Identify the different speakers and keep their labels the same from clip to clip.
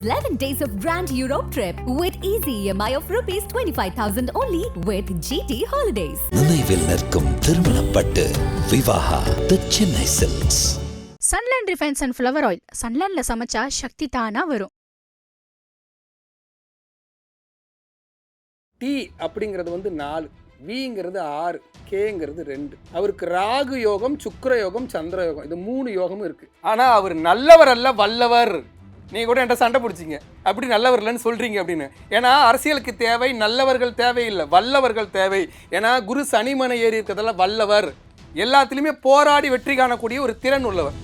Speaker 1: 11 days of Grand Europe trip with easy EMI of rupees 25,000 only with GT Holidays.
Speaker 2: நினைவில் நிற்கும் திருமணப்பட்டு Vivaha the Chennai silks.
Speaker 3: Sunland refined and flower oil. சன்லேண்ட்ல சமைச்சா சக்தி தானா வரும்.
Speaker 4: டி அப்படிங்கிறது 4, விங்கிறது 6, கேங்கிறது 2. அவருக்கு ராகு யோகம், சுக்கிர யோகம், சந்திர யோகம், இது 3 யோகமும் இருக்கு. ஆனா அவர் நல்லவர் அல்ல, வல்லவர். நீங்க கூட என்கிட்ட சண்டை பிடிச்சிங்க, அப்படி நல்லவர் இல்லைன்னு சொல்றீங்க அப்படின்னு. ஏன்னா அரசியலுக்கு தேவை நல்லவர்கள் தேவையில்லை, வல்லவர்கள் தேவை. ஏன்னா குரு சனிமனை ஏறி இருக்கிறதெல்லாம் வல்லவர், எல்லாத்துலேயுமே போராடி வெற்றி காணக்கூடிய ஒரு திறன் உள்ளவர்.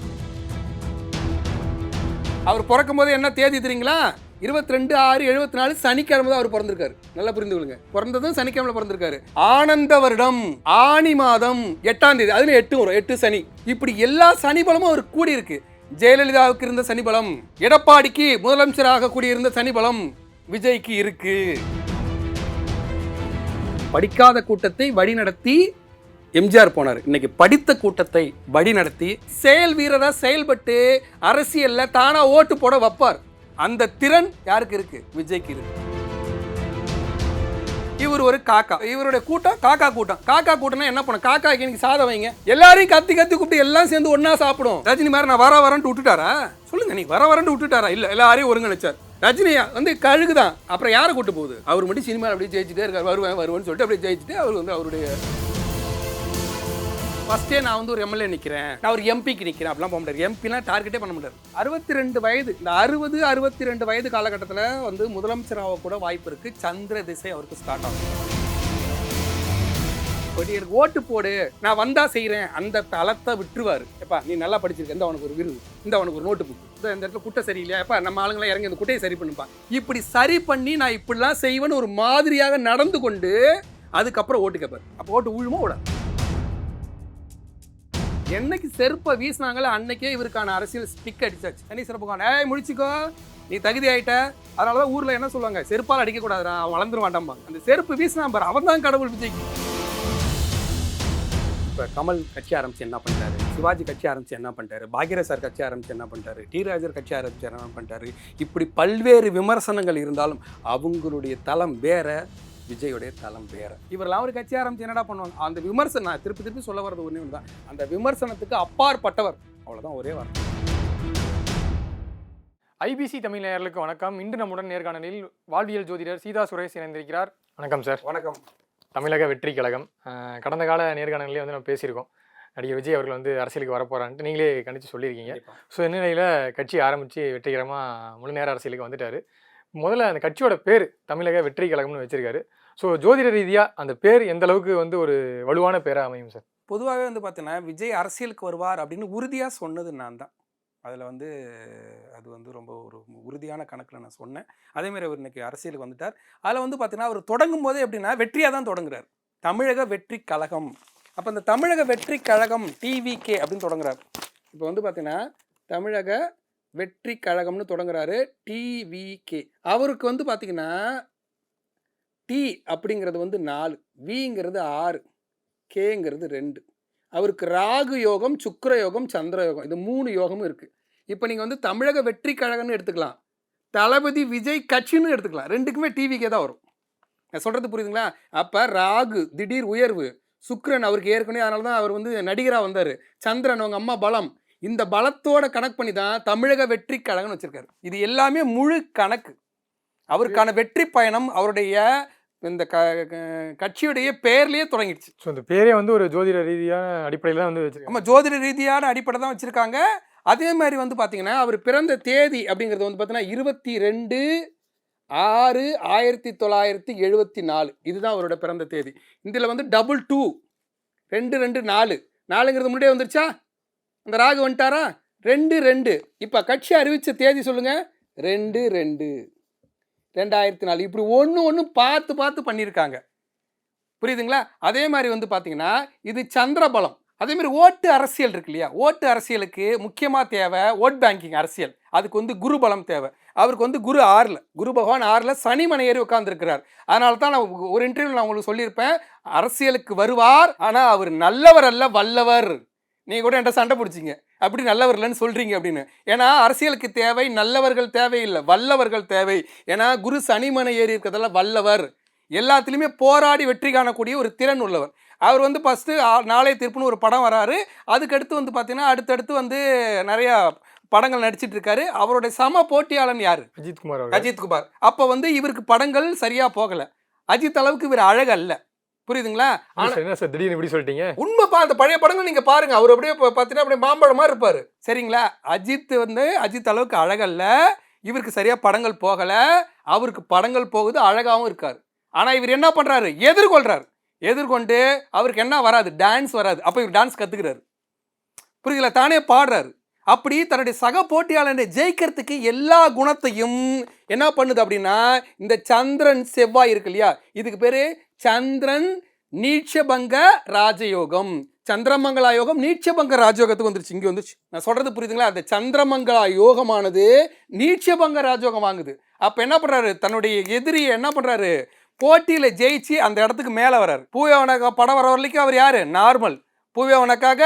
Speaker 4: அவர் பிறக்கும் போது என்ன தேதி தெரியுங்களா? 22/6/74 சனிக்கிழமை தான் அவர் பிறந்திருக்காரு. நல்லா புரிந்து கொள்ளுங்க, பிறந்ததும் சனிக்கிழமை பிறந்திருக்காரு. ஆனந்த வருடம் ஆனி மாதம் 8ஆம் தேதி, அதுல 8 வரும், 8 சனி. இப்படி எல்லா சனி பலமும் அவர் கூடி இருக்கு. ஜெயலலிதாவுக்கு இருந்த சனி பலம், எடப்பாடிக்கு முதலமைச்சராக கூடியிருந்த சனி பலம் விஜய்க்கு இருக்கு. படிக்காத கூட்டத்தை வழிநடத்தி எம்ஜிஆர் போனார். இன்னைக்கு படித்த கூட்டத்தை வழிநடத்தி செயல் வீரரா செயல்பட்டு அரசியல்ல தானா ஓட்டு போட வைப்பார். அந்த திறன் யாருக்கு இருக்கு? விஜய்க்கு இருக்கு. இவர் ஒரு காக்கா, இவருடைய கூட்டம் காக்கா கூட்டம். காக்கா கூட்டம்னா என்ன பண்ண? காக்காக்கு இன்னைக்கு சாதம் வைங்க, எல்லாரையும் கத்தி கூப்பிட்டு எல்லாம் சேர்ந்து ஒன்னா சாப்பிடும். ரஜினி மாதிரி நான் வரேன்ட்டு விட்டுட்டாரா? சொல்லுங்க, நீ வரேன்ட்டு விட்டுட்டாரா? இல்ல, எல்லாரையும் ஒருங்கிணைச்சார். ரஜினியா கழுகுதான், அப்புறம் யாரை கூட்டு போகுது? அவர் மட்டும் சினிமா அப்படியே ஜெயிச்சுட்டே இருக்காரு, வருவேன்னு சொல்லிட்டு அப்படியே ஜெயிச்சுட்டு அவர் அவருடைய ஃபர்ஸ்டே நான் ஒரு எம்எல்ஏ நிற்கிறேன், நான் ஒரு எம்பிக்கு நிற்கிறேன் அப்படிலாம் போக முடியாது. எம்பிலாம் டார்கெட்டே பண்ண முடியாது. 62 வயது, இந்த 62 வயது காலகட்டத்தில் முதலமைச்சராக கூட வாய்ப்பு இருக்கு. சந்திர திசை அவருக்கு ஸ்டார்ட் ஆகும். எனக்கு ஓட்டு போடு, நான் வந்தா செய்யறேன், அந்த தளத்தை விட்டுருவாரு. எப்பா நீ நல்லா படிச்சிருக்க, இந்த அவனுக்கு ஒரு விருது, இந்த அவனுக்கு ஒரு நோட்டு புக், இந்த இடத்துல குட்டை சரியில்லையா, எப்பா நம்ம ஆளுங்களாம் இறங்கி அந்த குட்டையை சரி பண்ணுப்பா. இப்படி சரி பண்ணி நான் இப்படிலாம் செய்வேன்னு ஒரு மாதிரியாக நடந்து கொண்டு அதுக்கப்புறம் ஓட்டு கேட்பார். அப்போ ஓட்டு உழுமா விடாது. என்னைக்கு செருப்பை வீசினாங்களோ அன்னைக்கே இவருக்கான அரசியல் ஸ்டிக் அடிச்சாச்சு. தனி சிறப்புக்கான முடிச்சுக்கோ, நீ தகுதி ஆயிட்ட. அதனாலதான் ஊர்ல என்ன சொல்லுவாங்க, செருப்பால் அடிக்க கூடாதுடா, அவன் வளர்ந்துட மாட்டான். அந்த செருப்பு வீசினா பாரு, அவன் தான் கடவுள் விஜய்க்கு. இப்போ கமல் கட்சி ஆரம்பிச்சு என்ன பண்ணிட்டாரு, சிவாஜி கட்சி ஆரம்பிச்சு என்ன பண்ணிட்டாரு, பாக்யராஜ் சார் கட்சி ஆரம்பிச்சு என்ன பண்ணிட்டாரு, டி ராஜர் கட்சி ஆரம்பிச்சு என்ன பண்ணிட்டாரு. இப்படி பல்வேறு விமர்சனங்கள் இருந்தாலும் அவங்களுடைய தளம் வேற, விஜயோடைய தளம் வேற. இவரெல்லாம் ஒரு கட்சி ஆரம்பிச்சு என்னடா பண்ணுவாங்க? அந்த விமர்சனம், நான் திருப்பி சொல்ல வர்றது ஒண்ணு தான், அந்த விமர்சனத்துக்கு அப்பாற்பட்டவர், அவ்வளவுதான், ஒரே வார்த்தை.
Speaker 5: ஐபிசி தமிழ் நேயர்களுக்கு வணக்கம். இன்று நம்முடன் நேர்காணலில் வாழ்வியல் ஜோதிடர் சீதா சுரேஷ் இணைந்திருக்கிறார். வணக்கம் சார்.
Speaker 4: வணக்கம்.
Speaker 5: தமிழக வெற்றி கழகம் கடந்த கால நேர்காணலே நம்ம பேசியிருக்கோம். நடிகர் விஜய் அவர்கள் அரசியலுக்கு வரப்போறான்ட்டு நீங்களே கணிச்சு சொல்லியிருக்கீங்க. ஸோ இந்த நிலையில் கட்சி ஆரம்பித்து வெற்றிகரமாக முழு நேர அரசியலுக்கு வந்துட்டார். முதல்ல அந்த கட்சியோட பேர் தமிழக வெற்றி கழகம்னு வச்சிருக்காரு. ஸோ ஜோதிட ரீதியாக அந்த பேர் எந்த அளவுக்கு ஒரு வலுவான பேராக அமையும் சார்?
Speaker 4: பொதுவாகவே பார்த்தீங்கன்னா விஜய் அரசியலுக்கு வருவார் அப்படின்னு உறுதியாக சொன்னது நான் தான். அதில் அது ரொம்ப ஒரு உறுதியான கணக்கில் நான் சொன்னேன். அதேமாதிரி அவர் இன்னைக்கு அரசியலுக்கு வந்துட்டார். அதில் பார்த்தீங்கன்னா அவர் தொடங்கும் போதே எப்படின்னா வெற்றியாக தான் தொடங்குறார், தமிழக வெற்றி கழகம். அப்போ இந்த தமிழக வெற்றி கழகம் டிவிகே அப்படின்னு தொடங்குறார். இப்போ பார்த்தீங்கன்னா தமிழக வெற்றி கழகம்னு தொடங்குறாரு, டிவிகே. அவருக்கு பார்த்தீங்கன்னா டி அப்படிங்கிறது 4, விங்கிறது 6, கேங்கிறது 2. அவருக்கு ராகு யோகம், சுக்கிர யோகம், சந்திர யோகம், இது 3 யோகமும் இருக்கு. இப்போ நீங்கள் தமிழக வெற்றி கழகம்னு எடுத்துக்கலாம், தளபதி விஜய் கட்சின்னு எடுத்துக்கலாம், ரெண்டுக்குமே டிவிக்கே தான் வரும். நான் சொல்றது புரியுதுங்களா? அப்போ ராகு திடீர் உயர்வு, சுக்கிரன் அவருக்கு ஏற்கனவே, அதனால தான் அவர் நடிகராக வந்தார். சந்திரன் அவங்க அம்மா பலம், இந்த பலத்தோட கணக்கு பண்ணி தான் தமிழக வெற்றி கழகம்னு வச்சிருக்காரு. இது எல்லாமே முழு கணக்கு. அவருக்கான வெற்றி பயணம் அவருடைய இந்த கட்சியுடைய பெயர்லயே தொடங்கிடுச்சு.
Speaker 5: ஸோ இந்த பேரே ஒரு ஜோதிட ரீதியான அடிப்படையில் தான் வச்சிருக்காங்க.
Speaker 4: ஆமாம், ஜோதிட ரீதியான அடிப்படை தான் வச்சிருக்காங்க. அதே மாதிரி பார்த்தீங்கன்னா அவர் பிறந்த தேதி அப்படிங்கிறது பார்த்தீங்கன்னா 22/6/1974. இதுதான் அவரோட பிறந்த தேதி. இதில் 22 224 4ங்கிறது முன்னாடியே வந்துருச்சா? அந்த ராகு வந்துட்டாரா? 22. இப்போ கட்சி அறிவிச்ச தேதி சொல்லுங்க, 2/2/2004. இப்படி ஒன்று பார்த்து பண்ணியிருக்காங்க. புரியுதுங்களா? அதே மாதிரி பார்த்தீங்கன்னா இது சந்திரபலம். அதே மாதிரி ஓட்டு அரசியல் இருக்கு இல்லையா? ஓட்டு அரசியலுக்கு முக்கியமாக தேவை ஓட் பேங்கிங் அரசியல். அதுக்கு குரு பலம் தேவை. அவருக்கு குரு 6ல், குரு பகவான் 6ல் சனிமனை ஏறி உட்கார்ந்துருக்கிறார். அதனால தான் நான் ஒரு இன்டர்வியூவில் நான் உங்களுக்கு சொல்லியிருப்பேன், அரசியலுக்கு வருவார், ஆனால் அவர் நல்லவர் அல்ல, வல்லவர். நீங்கள் கூட என்கிட்ட சண்டை பிடிச்சிங்க, அப்படி நல்லவர் இல்லைன்னு சொல்கிறீங்க அப்படின்னு. ஏன்னா அரசியலுக்கு தேவை நல்லவர்கள் தேவையில்லை, வல்லவர்கள் தேவை. ஏன்னா குரு சனிமனை ஏறி இருக்கிறதெல்லாம் வல்லவர், எல்லாத்துலேயுமே போராடி வெற்றி காணக்கூடிய ஒரு திறன் உள்ளவர். அவர் வந்து ஃபஸ்ட்டு நாளைய தீர்ப்புன்னு ஒரு படம் வராரு. அதுக்கடுத்து வந்து பார்த்தீங்கன்னா அடுத்தடுத்து வந்து நிறையா படங்கள் நடிச்சிட்டு இருக்காரு. அவருடைய சம போட்டியாளன் யார்? அஜித் குமார். அப்போ வந்து இவருக்கு படங்கள் சரியாக போகலை. அஜித் அளவுக்கு இவர் அழகல்ல, புரியுதுங்களா?
Speaker 5: திடீர்னு இப்படி சொல்லிட்டீங்க.
Speaker 4: உண்மைப்பா, அந்த பழைய படங்கள் நீங்க பாருங்க, அவர் அப்படியே பார்த்தீங்கன்னா அப்படியே மாம்பழம் மாதிரி இருப்பாரு, சரிங்களா? அஜித் வந்து அஜித் அளவுக்கு அழகல்ல, இவருக்கு சரியா படங்கள் போகல. அவருக்கு படங்கள் போகுது, அழகாவும் இருக்காரு. ஆனா இவர் என்ன பண்றாரு? எதிர்கொண்டு அவருக்கு என்ன வராது? டான்ஸ் வராது. அப்ப இவர் டான்ஸ் கத்துக்கிறாரு, புரியுதுல? தானே பாடுறாரு. அப்படி தன்னுடைய சக போட்டியாளரை ஜெயிக்கிறதுக்கு எல்லா குணத்தையும் என்ன பண்ணுது அப்படின்னா, இந்த சந்திரன் செவ்வாய் இருக்கு இல்லையா, இதுக்கு பேரு சந்திரன் நீட்சபங்க ராஜயோகம். சந்திரமங்கலா யோகம் நீட்சபங்க ராஜயோகத்துக்கு வந்துருச்சு, இங்கே வந்துருச்சு. நான் சொல்றது புரியுதுங்களா? அந்த சந்திரமங்கலா யோகமானது நீட்சபங்க ராஜயோகம் வாங்குது. அப்போ என்ன பண்ணுறாரு? தன்னுடைய எதிரியை என்ன பண்ணுறாரு? போட்டியில் ஜெயிச்சு அந்த இடத்துக்கு மேலே வர்றாரு. பூயவனக்கா படம் வர வரைக்கும் அவர் யார்? நார்மல். பூயவனக்காக,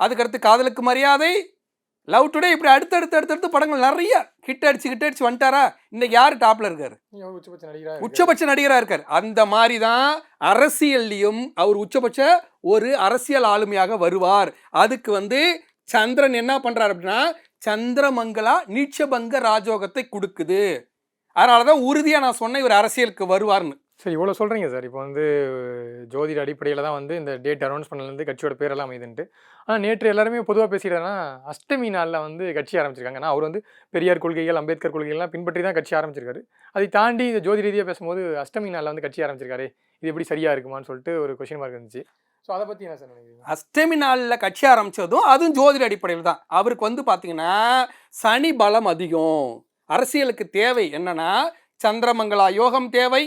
Speaker 4: அதுக்கடுத்து காதலுக்கு மரியாதை, லவ் டுடே, இப்படி அடுத்தடுத்து படங்கள் நிறைய ஹிட் அடிச்சு வந்துட்டாரா? இன்னைக்கு யார் டாப்ல இருக்காரு? உச்சபட்ச நடிகராக இருக்காரு. அந்த மாதிரி தான் அரசியல்லையும் அவர் உச்சபட்ச ஒரு அரசியல் ஆளுமையாக வருவார். அதுக்கு வந்து சந்திரன் என்ன பண்றாரு அப்படின்னா, சந்திரமங்கலா நீட்சபங்க ராஜயோகத்தை கொடுக்குது. அதனாலதான் உறுதியா நான் சொன்னேன் இவர் அரசியலுக்கு வருவார்னு.
Speaker 5: சரி, இவ்வளோ சொல்கிறீங்க சார். இப்போ வந்து ஜோதிட அடிப்படையில் தான் வந்து இந்த டேட் அனௌன்ஸ் பண்ணலேருந்து கட்சியோட பேரெல்லாம் அமைதுன்ட்டு. ஆனால் நேற்று எல்லாருமே பொதுவாக பேசிக்கிறதுனா அஷ்டமி நாளில் வந்து கட்சி ஆரம்பிச்சிருக்காங்க. ஆனால் அவர் வந்து பெரியார் கொள்கைகள், அம்பேத்கர் கொள்கைகள்லாம் பின்பற்றி தான் கட்சி ஆரம்பிச்சிருக்காரு. அதை தாண்டி இந்த ஜோதி ரீதியாக பேசும்போது அஷ்டமி நாளில் வந்து கட்சி ஆரம்பிச்சிருக்காரு, இது எப்படி சரியாக இருக்குமான்னு சொல்லிட்டு ஒரு கொஸ்டின் மார்க் இருந்துச்சு. ஸோ அதை பற்றி என்ன சார் நினைக்கிறீங்க?
Speaker 4: அஷ்டமி நாளில் கட்சி ஆரம்பித்ததும் அதுவும் ஜோதிட அடிப்படையில் தான். அவருக்கு வந்து பார்த்தீங்கன்னா சனி பலம் அதிகம். அரசியலுக்கு தேவை என்னன்னா சந்திரமங்கலா யோகம் தேவை,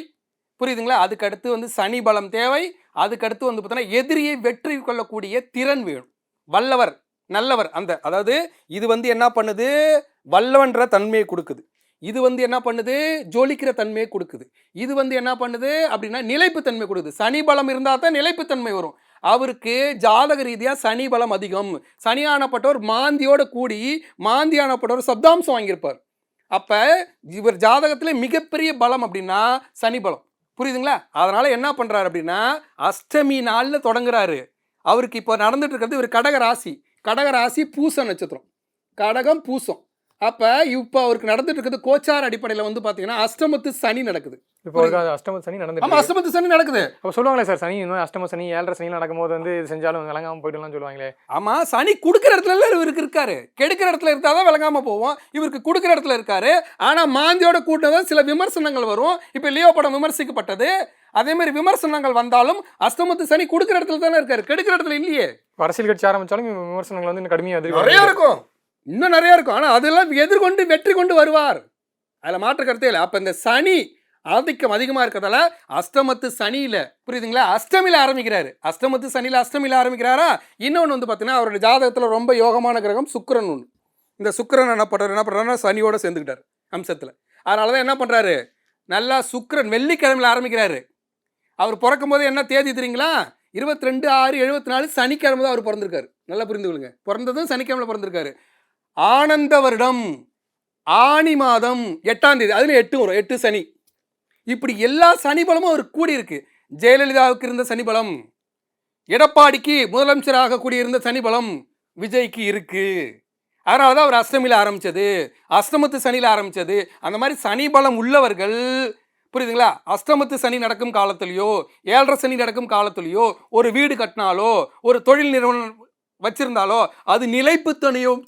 Speaker 4: புரியுதுங்களா? அதுக்கடுத்து வந்து சனி பலம் தேவை. அதுக்கடுத்து வந்து பார்த்தீங்கன்னா எதிரியை வெற்றி கொள்ளக்கூடிய திறன் வேணும், வல்லவர் நல்லவர். அதாவது இது வந்து என்ன பண்ணுது? வல்லவன்ற தன்மையை கொடுக்குது. இது வந்து என்ன பண்ணுது? ஜொலிக்கிற தன்மையை கொடுக்குது. இது வந்து என்ன பண்ணுது அப்படின்னா நிலைப்பு தன்மை கொடுக்குது. சனி பலம் இருந்தால் தான் நிலைப்புத்தன்மை வரும். அவருக்கு ஜாதக ரீதியாக சனி பலம் அதிகம். சனியானப்பட்டவர் மாந்தியோட கூடி மாந்தியானப்பட்டவர் சப்தாம்சம் வாங்கியிருப்பார். அப்போ இவர் ஜாதகத்தில் மிகப்பெரிய பலம் அப்படின்னா சனி பலம், புரியுதுங்களா? அதனால என்ன பண்றாரு அப்படின்னா அஷ்டமி நாளில் தொடங்குறாரு. அவருக்கு இப்போ நடந்துட்டு இருக்கிறது இவர் கடக ராசி பூச நட்சத்திரம், கடகம் பூசம். அப்போ அவருக்கு நடந்துட்டு இருக்கிறது கோச்சார அடிப்படையில் வந்து பார்த்தீங்கன்னா அஷ்டமத்து சனி நடக்குது.
Speaker 5: இப்போ அஷ்டமத்து சனி நடந்து,
Speaker 4: ஆமா அஷ்டமத்து சனி நடக்குது.
Speaker 5: அப்போ சொல்லுவாங்களே சார், சனி அஷ்டம சனி 7.5 சனி நடக்கும்போது வந்து இது செஞ்சாலும் விளங்காமல் போயிடலாம் சொல்லுவாங்களே.
Speaker 4: ஆமா, சனி கொடுக்குற இடத்துல இவருக்கு இருக்காரு, கெடுக்கிற இடத்துல இருந்தாதான் விளங்காம போவோம். இவருக்கு கொடுக்குற இடத்துல இருக்காரு. ஆனா மாந்தியோட கூட்டதான் சில விமர்சனங்கள் வரும். இப்போ லியோ படம் விமர்சிக்கப்பட்டது. அதே மாதிரி விமர்சனங்கள் வந்தாலும் அஷ்டமத்து சனி கொடுக்குற இடத்துல தானே இருக்காரு, கெடுக்கிற இடத்துல இல்லையே.
Speaker 5: அரசியல் கட்சி ஆரம்பிச்சாலும் விமர்சனங்கள் வந்து கடுமையாக
Speaker 4: நிறைய இருக்கும், இன்னும் நிறைய இருக்கும். ஆனால் அதெல்லாம் எதிர்கொண்டு வெற்றி கொண்டு வருவார், அதில் மாற்று கருத்தே இல்லை. அப்போ இந்த சனி ஆதிக்கம் அதிகமாக இருக்கிறதால அஷ்டமத்து சனியில், புரியுதுங்களா, அஷ்டமியில் ஆரம்பிக்கிறாரு. அஷ்டமத்து சனியில் அஷ்டமியில் ஆரம்பிக்கிறாரா? இன்னொன்று வந்து பார்த்தீங்கன்னா அவருடைய ஜாதகத்தில் ரொம்ப யோகமான கிரகம் சுக்கிரன் ஒன்று. இந்த சுக்கிரன் என்ன பண்ணுறாருன்னா சனியோட சேர்ந்துக்கிட்டார் அம்சத்தில். அதனால தான் என்ன பண்ணுறாரு, நல்லா சுக்கிரன் வெள்ளிக்கிழமையில் ஆரம்பிக்கிறாரு. அவர் பிறக்கும் போது என்ன தேதி தெரியுங்களா? 22/6/74 சனிக்கிழமை தான் அவர் பிறந்திருக்காரு. நல்லா புரிந்து கொள்ளுங்க, பிறந்ததும் சனிக்கிழமை பிறந்திருக்காரு. ஆனந்த வருடம் ஆணி மாதம் 8ஆம் தேதி, அதில் 8 வரும், 8 சனி. இப்படி எல்லா சனி பலமும் அவர் கூடி இருக்கு. ஜெயலலிதாவுக்கு இருந்த சனி பலம், எடப்பாடிக்கு முதலமைச்சராக கூடியிருந்த சனி பலம் விஜய்க்கு இருக்கு. அதனால தான் அவர் அஷ்டமியில் ஆரம்பிச்சது, அஷ்டமத்து சனியில் ஆரம்பிச்சது. அந்த மாதிரி சனி பலம் உள்ளவர்கள், புரியுதுங்களா, அஷ்டமத்து சனி நடக்கும் காலத்திலையோ 7.5 சனி நடக்கும் காலத்திலையோ ஒரு வீடு கட்டினாலோ ஒரு தொழில் நிறுவனம் வச்சிருந்தாலோ அது நிலைப்பு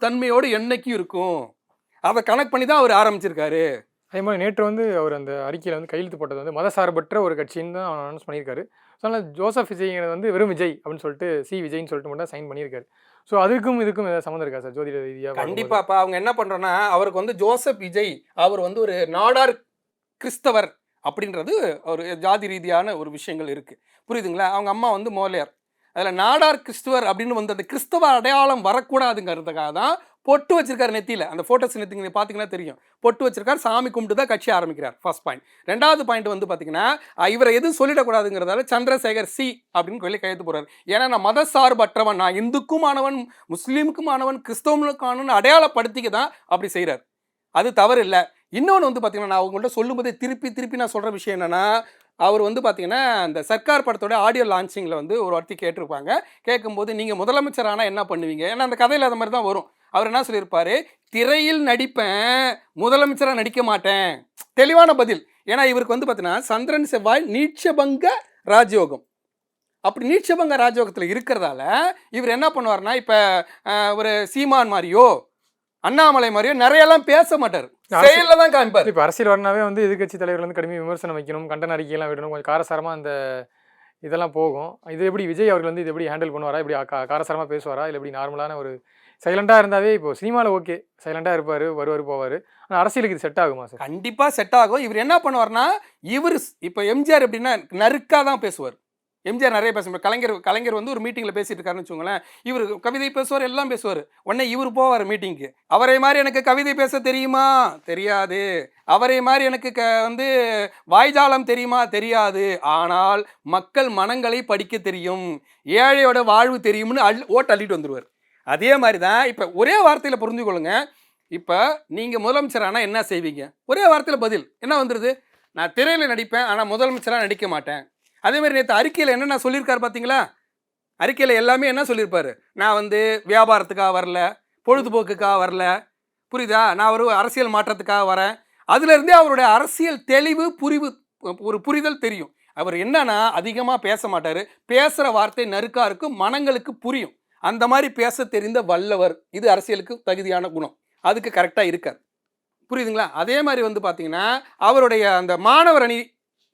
Speaker 4: தன்மையோடு என்னைக்கும் இருக்கும். அதை கனெக்ட் பண்ணி தான் அவர் ஆரம்பிச்சிருக்காரு.
Speaker 5: அதே மாதிரி நேற்று வந்து அவர் அந்த அறிக்கையில் வந்து கையெழுத்து போட்டது வந்து மதசார்பற்ற ஒரு கட்சின்னு தான் அனௌன்ஸ் பண்ணியிருக்காரு. ஸோ அதனால் ஜோசப் விஜய்ங்கிறது வந்து வெறும் விஜய் அப்படின்னு சொல்லிட்டு விஜய்ன்னு சொல்லிட்டு மட்டும் சைன் பண்ணியிருக்காரு. ஸோ அதுக்கும் இதுக்கும் ஏதாவது சம்மந்தம் இருக்கா சார் ஜோதிட ரீதியாக?
Speaker 4: கண்டிப்பாப்பா. அவங்க என்ன பண்ணுறோன்னா, அவருக்கு வந்து ஜோசப் விஜய் அவர் வந்து ஒரு நாடார் கிறிஸ்தவர் அப்படின்றது ஒரு ஜாதி ரீதியான ஒரு விஷயங்கள் இருக்குது, புரியுதுங்களா? அவங்க அம்மா வந்து மோலையார். அதில் நாடார் கிறிஸ்துவர் அப்படின்னு வந்து அந்த கிறிஸ்தவ அடையாளம் வரக்கூடாதுங்கிறதுக்காக தான் பொட்டு வச்சிருக்காரு நெத்தியில். அந்த ஃபோட்டோஸ் நெத்திங்க பார்த்தீங்கன்னா தெரியும். பொட்டு வச்சிருக்காரு, சாமி கும்பிட்டு தான் கட்சி ஆரம்பிக்கிறார். First point. 2வது பாயிண்ட் வந்து பார்த்தீங்கன்னா, இவரை எதுவும் சொல்லிடக்கூடாதுங்கிறதால சந்திரசேகர் சி அப்படின்னு சொல்லி கையெழுத்து போடுறாரு. ஏன்னா நான் மத சார்பற்றவன், நான் இந்துக்குமானவன், முஸ்லீமுக்குமானவன், கிறிஸ்தவனுக்கானவன் அடையாளப்படுத்திக்க தான் அப்படி செய்கிறார். அது தவறு இல்லை. இன்னொன்று வந்து பார்த்தீங்கன்னா, நான் அவங்கள்ட்ட சொல்லும்போதே திருப்பி நான் சொல்கிற விஷயம் என்னென்னா, அவர் வந்து பார்த்தீங்கன்னா அந்த சர்க்கார் படத்தோட ஆடியோ லான்ச்சிங்கில் வந்து ஒரு வார்த்தை கேட்டிருப்பாங்க. கேட்கும்போது நீங்கள் முதலமைச்சர் ஆனால் என்ன பண்ணுவீங்க? ஏன்னா அந்த கதையில் அது மாதிரி தான் வரும். அவர் என்ன சொல்லியிருப்பார், திரையில் நடிப்பேன், முதலமைச்சராக நடிக்க மாட்டேன். தெளிவான பதில். ஏன்னா இவருக்கு வந்து பார்த்தீங்கன்னா சந்திரன் செவ்வாய் நீட்சபங்க ராஜயோகம். அப்படி நீட்சபங்க ராஜயோகத்தில் இருக்கிறதால இவர் என்ன பண்ணுவார்னா, இப்போ ஒரு சீமான் மாதிரியோ அண்ணாமலை மாதிரியோ நிறையெல்லாம் பேச மாட்டார், செயலில் தான் காமிப்பார்.
Speaker 5: இப்போ அரசியல் வரனாவே வந்து எதிர்கட்சி தலைவர்கள் வந்து கடுமையாக விமர்சனம் வைக்கணும், கண்டன அறிக்கையெல்லாம் விடணும், கொஞ்சம் காரசாரமாக அந்த இதெல்லாம் போகும். இது எப்படி விஜய் அவர்கள் வந்து இது எப்படி ஹேண்டில் பண்ணுவாரா? இப்படி காரசாரமாக பேசுவாரா? இல்லை எப்படி நார்மலான ஒரு சைலண்டாக இருந்தாவே இப்போ சினிமாவில் ஓகே சைலண்டாக இருப்பார், வருவார் போவார். ஆனால் அரசியலுக்கு இது செட் ஆகுமா சார்?
Speaker 4: கண்டிப்பாக செட் ஆகும். இவர் என்ன பண்ணுவார்னா, இவர் இப்போ எம்ஜிஆர் எப்படின்னா நறுக்காக தான் பேசுவார். எம்ஜிஆர் நிறைய பேசுவார். கலைஞர் வந்து ஒரு மீட்டிங்கில் பேசிட்டு இருக்காருன்னு வச்சுக்கோங்களேன், இவர் கவிதை பேசுவார், எல்லாம் பேசுவார். உடனே இவர் போவார் மீட்டிங்க்கு. அவரை மாதிரி எனக்கு கவிதை பேச தெரியுமா? தெரியாது. அவரை மாதிரி எனக்கு வந்து வாய்ஜாலம் தெரியுமா? தெரியாது. ஆனால் மக்கள் மனங்களை படிக்க தெரியும், ஏழையோட வாழ்வு தெரியும்னு ஓட்டு அள்ளிட்டு வந்துடுவார். அதே மாதிரி தான் இப்போ ஒரே வார்த்தையில் புரிஞ்சு கொள்ளுங்க. இப்போ நீங்கள் முதலமைச்சர் ஆனால் என்ன செய்வீங்க? ஒரே வார்த்தையில் பதில் என்ன வந்துடுது, நான் திரையில் நடிப்பேன் ஆனால் முதலமைச்சராக நடிக்க மாட்டேன். அதேமாதிரி நேற்று அறிக்கையில் என்ன நான் சொல்லியிருக்காரு பார்த்தீங்களா? அறிக்கையில் எல்லாமே என்ன சொல்லியிருப்பாரு, நான் வந்து வியாபாரத்துக்காக வரல, பொழுதுபோக்குக்காக வரல, புரியுதா, நான் ஒரு அரசியல் மாற்றத்துக்காக வரேன். அதுலேருந்தே அவருடைய அரசியல் தெளிவு ஒரு புரிதல் தெரியும். அவர் என்னன்னா அதிகமாக பேச மாட்டார், பேசுகிற வார்த்தை நறுக்காக இருக்கும், மனங்களுக்கு புரியும். அந்த மாதிரி பேச தெரிந்த வல்லவர். இது அரசியலுக்கு தகுதியான குணம். அதுக்கு கரெக்டாக இருக்கார், புரியுதுங்களா? அதே மாதிரி வந்து பார்த்தீங்கன்னா அவருடைய அந்த மாணவர் அணி,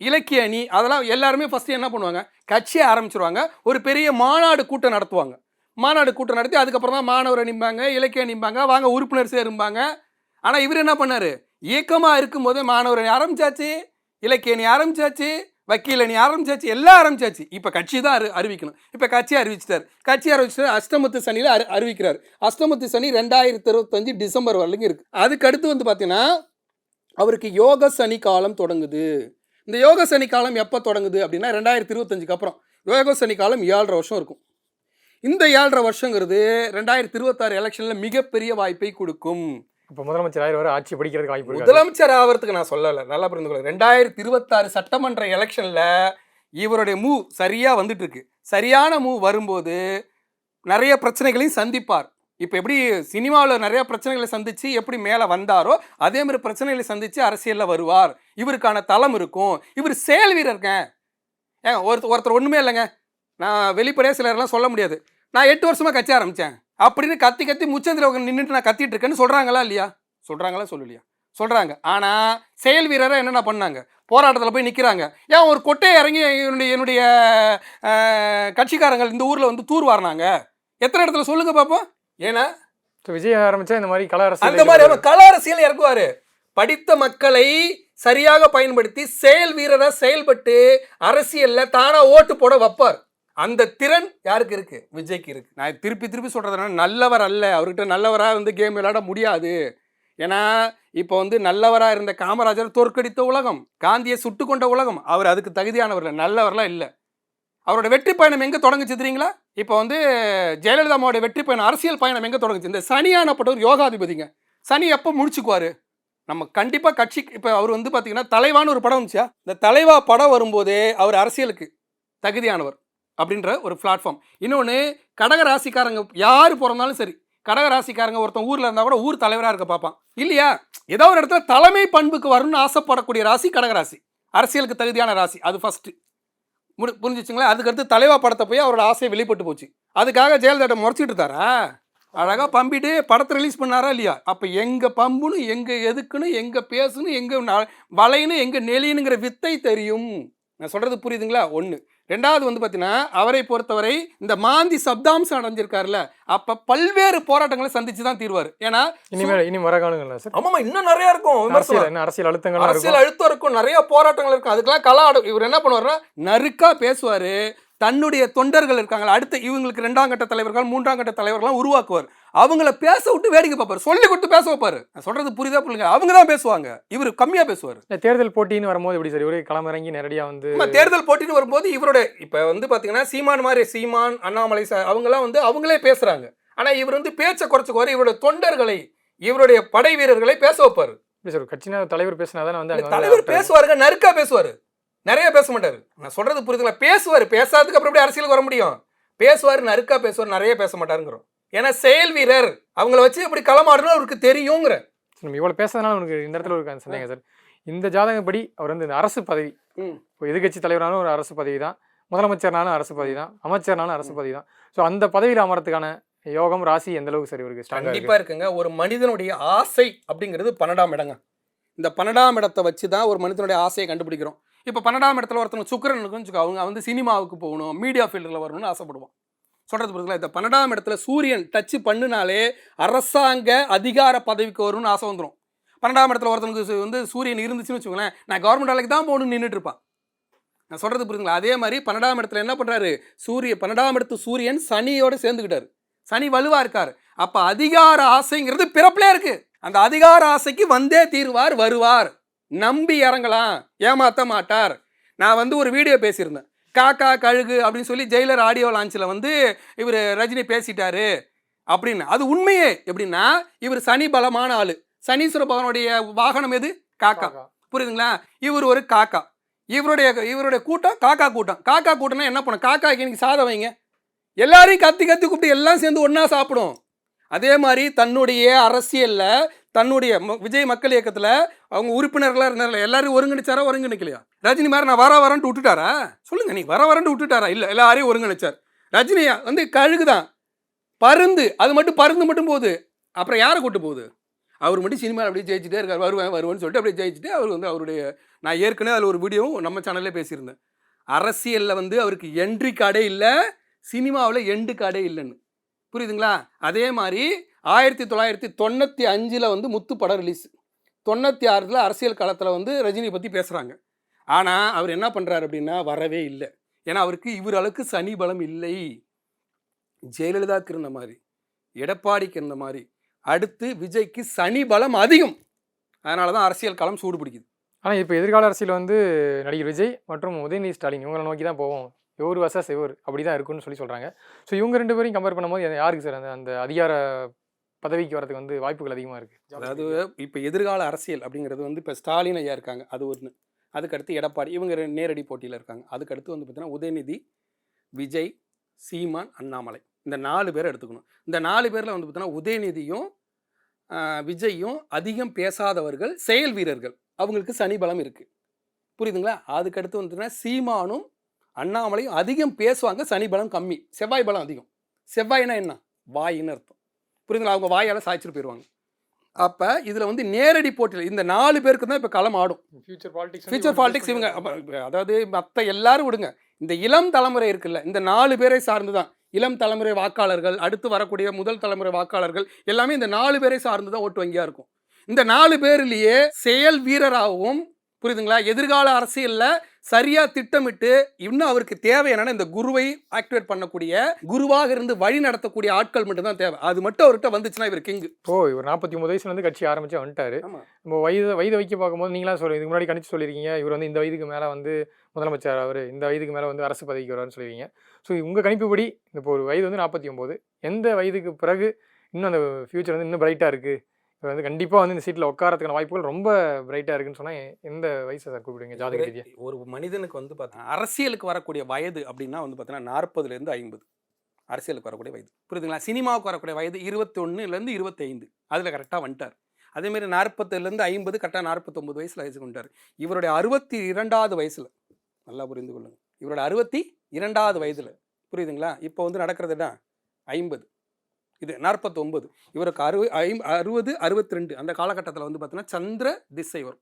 Speaker 4: இலக்கிய அணி, அதெல்லாம் எல்லாருமே ஃபஸ்ட்டு என்ன பண்ணுவாங்க, கட்சியை ஆரம்பிச்சிருவாங்க, ஒரு பெரிய மாநாடு கூட்டம் நடத்துவாங்க. மாநாடு கூட்டம் நடத்தி அதுக்கப்புறம் தான் மாணவர் அணிம்பாங்க, இலக்கிய அணிம்பாங்க, வாங்க உறுப்பினர் சேரும்பாங்க. ஆனால் இவர் என்ன பண்ணார், இயக்கமாக இருக்கும்போது மாணவர் அணி ஆரம்பிச்சாச்சு, இலக்கிய அணி ஆரம்பிச்சாச்சு, வக்கீல் அணி ஆரம்பிச்சாச்சு, எல்லாம் ஆரம்பிச்சாச்சு. இப்போ கட்சி தான் அறிவிக்கணும். இப்போ கட்சி அறிவிச்சிட்டார். அஷ்டமத்து சனியில் அறிவிக்கிறார். அஷ்டமத்து சனி 2025 டிசம்பர் வரைக்கும் இருக்குது. அதுக்கு அடுத்து வந்து பார்த்தீங்கன்னா அவருக்கு யோக சனி காலம் தொடங்குது. இந்த யோக சனி காலம் எப்போ தொடங்குது அப்படின்னா 2025க்கு அப்புறம் யோக சனி காலம் 7.5 வருஷம் இருக்கும். இந்த 7.5 வருஷங்கிறது 2026 எலெக்ஷனில் மிகப்பெரிய வாய்ப்பை கொடுக்கும்.
Speaker 5: இப்போ முதலமைச்சர் ஆயிரம் ஆட்சி படிக்கிறதுக்கு வாய்ப்பு,
Speaker 4: முதலமைச்சர் ஆகிறதுக்கு நான் சொல்லலை, நல்லா புரிந்து கொள்ள. 2026 சட்டமன்ற எலெக்ஷனில் இவருடைய மூவ் சரியாக வந்துட்டு இருக்கு. சரியான மூவ் வரும்போது நிறைய பிரச்சனைகளையும் சந்திப்பார். இப்போ எப்படி சினிமாவில் நிறைய பிரச்சனைகளை சந்தித்து எப்படி மேலே வந்தாரோ அதே மாதிரி பிரச்சனைகளை சந்தித்து அரசியலில் வருவார். இவருக்கான தளம் இருக்கும். இவர் செயல் வீரருங்க. ஏங்க ஒருத்தர் ஒன்றுமே இல்லைங்க, நான் வெளிப்படையாக சிலர்லாம் சொல்ல முடியாது, நான் 8 வருஷமாக கட்சி ஆரம்பித்தேன் அப்படின்னு கத்தி முச்சந்திர நின்றுட்டு நான் கத்திட்டு இருக்கேன்னு சொல்கிறாங்களா இல்லையா? சொல்கிறாங்களா சொல்லலையா? சொல்கிறாங்க. ஆனால் செயல் வீரராக என்னென்ன பண்ணாங்க, போராட்டத்தில் போய் நிற்கிறாங்க. ஏன் ஒரு கொட்டையை இறங்கி என்னுடைய கட்சிக்காரங்கள் இந்த ஊரில் வந்து தூர் வாரினாங்க? எத்தனை இடத்துல சொல்லுங்க பார்ப்போம். ஏன்னா
Speaker 5: விஜய் ஆரம்பிச்சா இந்த மாதிரி கல அரசியல்,
Speaker 4: அந்த மாதிரி கல அரசியல் இறக்குவாரு. படித்த மக்களை சரியாக பயன்படுத்தி செயல் வீரராக செயல்பட்டு அரசியலில் தானா ஓட்டு போட வைப்பார். அந்த திறன் யாருக்கு இருக்கு? விஜய்க்கு இருக்கு. நான் திருப்பி சொல்றதுனா நல்லவர் அல்ல, அவர்கிட்ட நல்லவராக வந்து கேம் விளையாட முடியாது. ஏன்னா இப்போ வந்து நல்லவராக இருந்த காமராஜர் தோற்கடித்த உலகம், காந்தியை சுட்டு கொண்ட உலகம். அவர் அதுக்கு தகுதியானவர், நல்லவர்லாம் இல்லை. அவரோட வெற்றி பயணம் எங்கே தொடங்குச்சு தெரியுங்களா? இப்போ வந்து ஜெயலலிதா அம்மாவோட வெற்றி பயணம், அரசியல் பயணம் எங்கே தொடங்குச்சு? இந்த சனியானப்பட்டவர் யோகாதிபதிங்க. சனி எப்போ முடிச்சுக்குவார்? நம்ம கண்டிப்பாக கட்சி, இப்போ அவர் வந்து பார்த்தீங்கன்னா தலைவான்னு ஒரு படம் வந்துச்சா, இந்த தலைவா படம் வரும்போதே அவர் அரசியலுக்கு தகுதியானவர் அப்படின்ற ஒரு பிளாட்ஃபார்ம். இன்னொன்று, கடக ராசிக்காரங்க யார் பிறந்தாலும் சரி, கடக ராசிக்காரங்க ஒருத்தன் ஊரில் இருந்தால் கூட ஊர் தலைவராக இருக்க பார்ப்பான் இல்லையா? ஏதோ ஒரு இடத்துல தலைமை பண்புக்கு வரணும்னு ஆசைப்படக்கூடிய ராசி கடகராசி, அரசியலுக்கு தகுதியான ராசி. அது ஃபஸ்ட்டு புரிஞ்சிச்சுங்களா? அதுக்கடுத்து தலைவா படத்தை போய் அவரோட ஆசையை வெளிப்பட்டு போச்சு. அதுக்காக ஜெயலலிதா முறைச்சிட்டு இருந்தாரா? அழகாக பம்பிட்டு படத்தை ரிலீஸ் பண்ணாரா இல்லையா? அப்போ எங்கே பம்புன்னு, எங்கே எதுக்குன்னு, எங்கே பேசுன்னு, எங்கே வளையணும், எங்கே நெளினுங்கிற வித்தை தெரியும். நான் சொல்கிறது புரியுதுங்களா? ஒன்று. ரெண்டாவது வந்து பார்த்தீங்கன்னா அவரை பொறுத்தவரை இந்த மாந்தி சப்தாம்சம் அடைஞ்சிருக்காருல்ல, அப்போ பல்வேறு போராட்டங்களை சந்திச்சு தான் தீர்வார். ஏன்னா
Speaker 5: இனி வர காலங்களா சார்?
Speaker 4: ஆமாம், இன்னும் நிறையா இருக்கும்.
Speaker 5: அரசியல் அழுத்தங்கள்,
Speaker 4: அரசியல் அழுத்தம் இருக்கும், நிறைய போராட்டங்கள் இருக்கும். அதுக்கெல்லாம் இவர் என்ன பண்ணுவார்னா நறுக்கா பேசுவார். தன்னுடைய தொண்டர்கள் இருக்காங்களா, அடுத்து இவங்களுக்கு 2ஆம் கட்ட தலைவர்கள் 3ஆம் கட்ட தலைவர்கள்லாம் உருவாக்குவார். அவங்கள பேச விட்டு வேடிக்கை பார்ப்பார், சொல்லி கொடுத்து பேச வைப்பாரு. நான் சொல்றது புரியுதா புரியுங்க? அவங்க தான் பேசுவாங்க, இவர் கம்மியா பேசுவார்.
Speaker 5: தேர்தல் போட்டின்னு வரும்போது எப்படி சார் இவரே களமிறங்கி நேரடியாக வந்து
Speaker 4: தேர்தல் போட்டின்னு வரும்போது இவரோட இப்போ வந்து பார்த்தீங்கன்னா சீமான் மாதிரி சீமான் அண்ணாமலை அவங்கெல்லாம் வந்து அவங்களே பேசுறாங்க. ஆனா இவர் வந்து பேச்சை குறைச்சுக்குவார், இவருடைய தொண்டர்களை இவருடைய படை வீரர்களை பேச வைப்பாரு.
Speaker 5: சார் கட்சினா தலைவர் பேசினாதான் வந்து
Speaker 4: தலைவர் பேசுவாருங்க, நறுக்கா பேசுவாரு, நிறைய பேச மாட்டாரு. நான் சொல்றது புரியுதுங்களா? பேசுவார், பேசாததுக்கு அப்புறம் எப்படி அரசியலுக்கு வர முடியும்? பேசுவார், நறுக்கா பேசுவார், நிறைய பேச மாட்டாருங்கிறோம். ஏன்னா செயல் வீரர், அவங்கள வச்சு எப்படி களமாடணும் அவருக்கு தெரியுங்கிற.
Speaker 5: இவ்வளவு பேசுறதுனால உங்களுக்கு இந்த இடத்துல ஒரு சொன்னீங்க சார், இந்த ஜாதகப்படி அவர் வந்து இந்த அரசு பதவி, இப்போ எதிர்கட்சி தலைவராலும் ஒரு அரசு பதவி தான், முதலமைச்சர்னாலும் அரசு பதவி தான், அமைச்சர்னாலும் அரசு பதவி தான். ஸோ அந்த பதவியில் அமரத்துக்கான யோகம் ராசி எந்த அளவுக்கு சரி இருக்கு?
Speaker 4: கண்டிப்பா இருக்குங்க. ஒரு மனிதனுடைய ஆசை அப்படிங்கிறது 12ஆம் இடங்க. இந்த 12ஆம் இடத்தை வச்சு தான் ஒரு மனிதனுடைய ஆசையை கண்டுபிடிக்கிறோம். இப்போ 12ஆம் இடத்துல ஒருத்தவங்க சுக்கிரன் இருக்குன்னு அவங்க வந்து சினிமாவுக்கு போகணும், மீடியா ஃபீல்டில் வரணும்னு ஆசைப்படுவோம். சொல்கிறது புரியுதுங்களா? இந்த 12ஆம் இடத்துல சூரியன் டச் பண்ணினாலே அரசாங்க அதிகார பதவிக்கு வரும்னு ஆசை வந்துடும். 12ஆம் இடத்துல ஒருத்தனுக்கு வந்து சூரியன் இருந்துச்சுன்னு வச்சுக்கோங்களேன், நான் கவர்மெண்ட் வேலைக்கு தான் போகணும்னு நின்றுட்டு இருப்பான். நான் சொல்கிறது புரியுதுங்களா? அதே மாதிரி 12ஆம் இடத்துல என்ன பண்ணுறாரு? 12ஆம் இடத்து சூரியன் சனியோடு சேர்ந்துக்கிட்டார், சனி வலுவாக இருக்கார். அப்போ அதிகார ஆசைங்கிறது பிறப்பிலே இருக்குது. அந்த அதிகார ஆசைக்கு வந்தே தீர்வார், வருவார், நம்பி இறங்கலாம், ஏமாற்ற மாட்டார். நான் வந்து ஒரு வீடியோ பேசியிருந்தேன், காக்கா கழுகு அப்படின்னு சொல்லி ஜெயிலர் ஆடியோ லான்ச்சில் வந்து இவர் ரஜினி பேசிட்டாரு அப்படின்னு. அது உண்மையே. எப்படின்னா இவர் சனி பலமான ஆள், சனீஸ்வர பகவானுடைய வாகனம் எது? காக்கா. புரியுதுங்களா? இவர் ஒரு காக்கா, இவருடைய கூட்டம் காக்கா கூட்டம். காக்கா கூட்டம்னா என்ன பண்ணும்? காக்காக்கு இன்னைக்கு சாதம் வைங்க, எல்லாரையும் கத்தி கத்தி கூப்பிட்டு எல்லாம் சேர்ந்து ஒன்றா சாப்பிடும். அதே மாதிரி தன்னுடைய அரசியலில், தன்னுடைய விஜய் மக்கள் இயக்கத்தில் அவங்க உறுப்பினர்களாக இருந்தால எல்லாரையும் ஒருங்கிணைச்சாரா, ஒருங்கிணைக்கலையா? ரஜினி மாதிரி நான் வரேன்ட்டு விட்டுட்டாரா? சொல்லுங்க, நீ வரேன்ட்டு விட்டுட்டாரா? இல்லை, எல்லாரையும் ஒருங்கிணைச்சார். ரஜினியா வந்து கழுகு தான், பருந்து, அது மட்டும் பருந்து மட்டும் போகுது. அப்புறம் யாரை கூட்டு போகுது? அவர் மட்டும் சினிமாவில் அப்படியே ஜெயிச்சுட்டே இருக்கார், வருவேன்னு சொல்லிட்டு அப்படியே ஜெயிச்சுட்டு அவர் வந்து அவருடைய, நான் ஏற்கனவே அதில் ஒரு வீடியோவும் நம்ம சேனல்லே பேசியிருந்தேன், அரசியலில் வந்து அவருக்கு என்ட்ரி கார்டே இல்லை, சினிமாவில் எண்டு கார்டே இல்லைன்னு. புரியுதுங்களா? அதே மாதிரி 1995 வந்து முத்து படம் ரிலீஸ், 96 அரசியல் காலத்தில் வந்து ரஜினி பற்றி பேசுகிறாங்க. ஆனால் அவர் என்ன பண்ணுறாரு அப்படின்னா வரவே இல்லை. ஏன்னா அவருக்கு இவர் அளவுக்கு சனி பலம் இல்லை. ஜெயலலிதாவுக்கு இருந்த மாதிரி, எடப்பாடிக்கு இருந்த மாதிரி, அடுத்து விஜய்க்கு சனி பலம் அதிகம். அதனால தான் அரசியல் களம் சூடு பிடிக்குது.
Speaker 5: ஆனால் இப்போ எதிர்கால அரசியல் வந்து நடிகர் விஜய் மற்றும் உதயநிதி ஸ்டாலின் இவங்களை நோக்கி தான் போவோம், இவர் வர்சஸ் இவர் அப்படி தான் இருக்குன்னு சொல்லி சொல்கிறாங்க. ஸோ இவங்க 2 பேரையும் கம்பேர் பண்ணும்போது யாருக்கு சார் அந்த அதிகார பதவிக்கு வரதுக்கு வந்து வாய்ப்புகள் அதிகமாக இருக்குது?
Speaker 4: அதாவது இப்போ எதிர்கால அரசியல் அப்படிங்கிறது வந்து இப்போ ஸ்டாலின் ஐயா இருக்காங்க, அது ஒன்று. அதுக்கடுத்து எடப்பாடி, இவங்க நேரடி போட்டியில் இருக்காங்க. அதுக்கடுத்து வந்து பார்த்தீங்கன்னா உதயநிதி, விஜய், சீமான், அண்ணாமலை, இந்த 4 பேரை எடுத்துக்கணும். இந்த 4 பேரில் வந்து பார்த்தீங்கன்னா உதயநிதியும் விஜயும் அதிகம் பேசாதவர்கள், செயல் வீரர்கள், அவங்களுக்கு சனி பலம் இருக்குது. புரியுதுங்களா? அதுக்கடுத்து வந்து சீமானும் அண்ணாமலையும் அதிகம் பேசுவாங்க, சனி பலம் கம்மி, செவ்வாய் பலம் அதிகம். செவ்வாய்னா என்ன? வாயின்னு அர்த்தம். புரியுதுங்களா? அவங்க வாயால் சாய்ச்சிட்டு போயிடுவாங்க. அப்போ இதில் வந்து நேரடி போட்டியில் இந்த 4 பேருக்கு தான் இப்போ களம் ஆடும். ஃபியூச்சர் பாலிடிக்ஸ் இவங்க, அதாவது மற்ற எல்லாரும் விடுங்க, இந்த இளம் தலைமுறை இருக்குல்ல, இந்த 4 பேரை சார்ந்து தான் இளம் தலைமுறை வாக்காளர்கள், அடுத்து வரக்கூடிய முதல் தலைமுறை வாக்காளர்கள் எல்லாமே இந்த 4 பேரை சார்ந்து தான் ஓட்டு வங்கியாக இருக்கும். இந்த 4 பேர்லேயே செயல் வீரராகவும், புரியுதுங்களா, எதிர்கால அரசியலில் சரியாக திட்டமிட்டு, இன்னும் அவருக்கு தேவை என்னன்னா இந்த குருவை ஆக்டிவேட் பண்ணக்கூடிய, குருவாக இருந்து வழி நடத்தக்கூடிய ஆட்கள் மட்டும்தான் தேவை. அது மட்டும் அவர்கிட்ட வந்துச்சுன்னா இவர் கிங்கு.
Speaker 5: இவர் 49 வயசுல வந்து கட்சி ஆரம்பிச்சு வந்துட்டாரு. நம்ம வயது வைக்க பார்க்கும்போது நீங்களாம் இதுக்கு முன்னாடி கணிச்சு சொல்லியிருக்கீங்க, இவர் வந்து இந்த வயதுக்கு மேலே வந்து முதலமைச்சர், அவர் இந்த வயதுக்கு மேலே வந்து அரசு பதவிக்கு வருவார்னு சொல்லுவீங்க. ஸோ உங்கள் கணிப்புப்படி இப்போ ஒரு வயது வந்து 49, எந்த வயதுக்கு பிறகு இன்னும் அந்த ஃபியூச்சர் வந்து இன்னும் பிரைட்டாக இருக்குது, இவர் வந்து கண்டிப்பாக வந்து இந்த சீட்டில் உட்காரத்துக்கான வாய்ப்புகள் ரொம்ப பிரைட்டாக இருக்குன்னு சொன்னால் எந்த வயசை சார் கூப்பிடுவீங்க ஜாதக ரீதியாக?
Speaker 4: ஒரு மனிதனுக்கு வந்து பார்த்தீங்கன்னா அரசியலுக்கு வரக்கூடிய வயது அப்படின்னா வந்து பார்த்தீங்கன்னா 40லேருந்து 50 அரசியலுக்கு வரக்கூடிய வயது. புரியுதுங்களா? சினிமாவுக்கு வரக்கூடிய வயது 21லேருந்து 25, அதில் கரெக்டாக வந்துட்டார். அதேமாரி 40லேருந்து 50 கரெக்டாக 49 வயசில் வயசுக்கு வந்துட்டார். இவருடைய 62வது வயசில், நல்லா புரிந்து கொள்ளுங்கள், இவரோட 62வது வயதில், புரியுதுங்களா, இப்போ வந்து நடக்கிறதுனா 50, இது 49, இவருக்கு 60 62 அந்த காலகட்டத்தில் வந்து பார்த்தீங்கன்னா சந்திர திசை வரும்.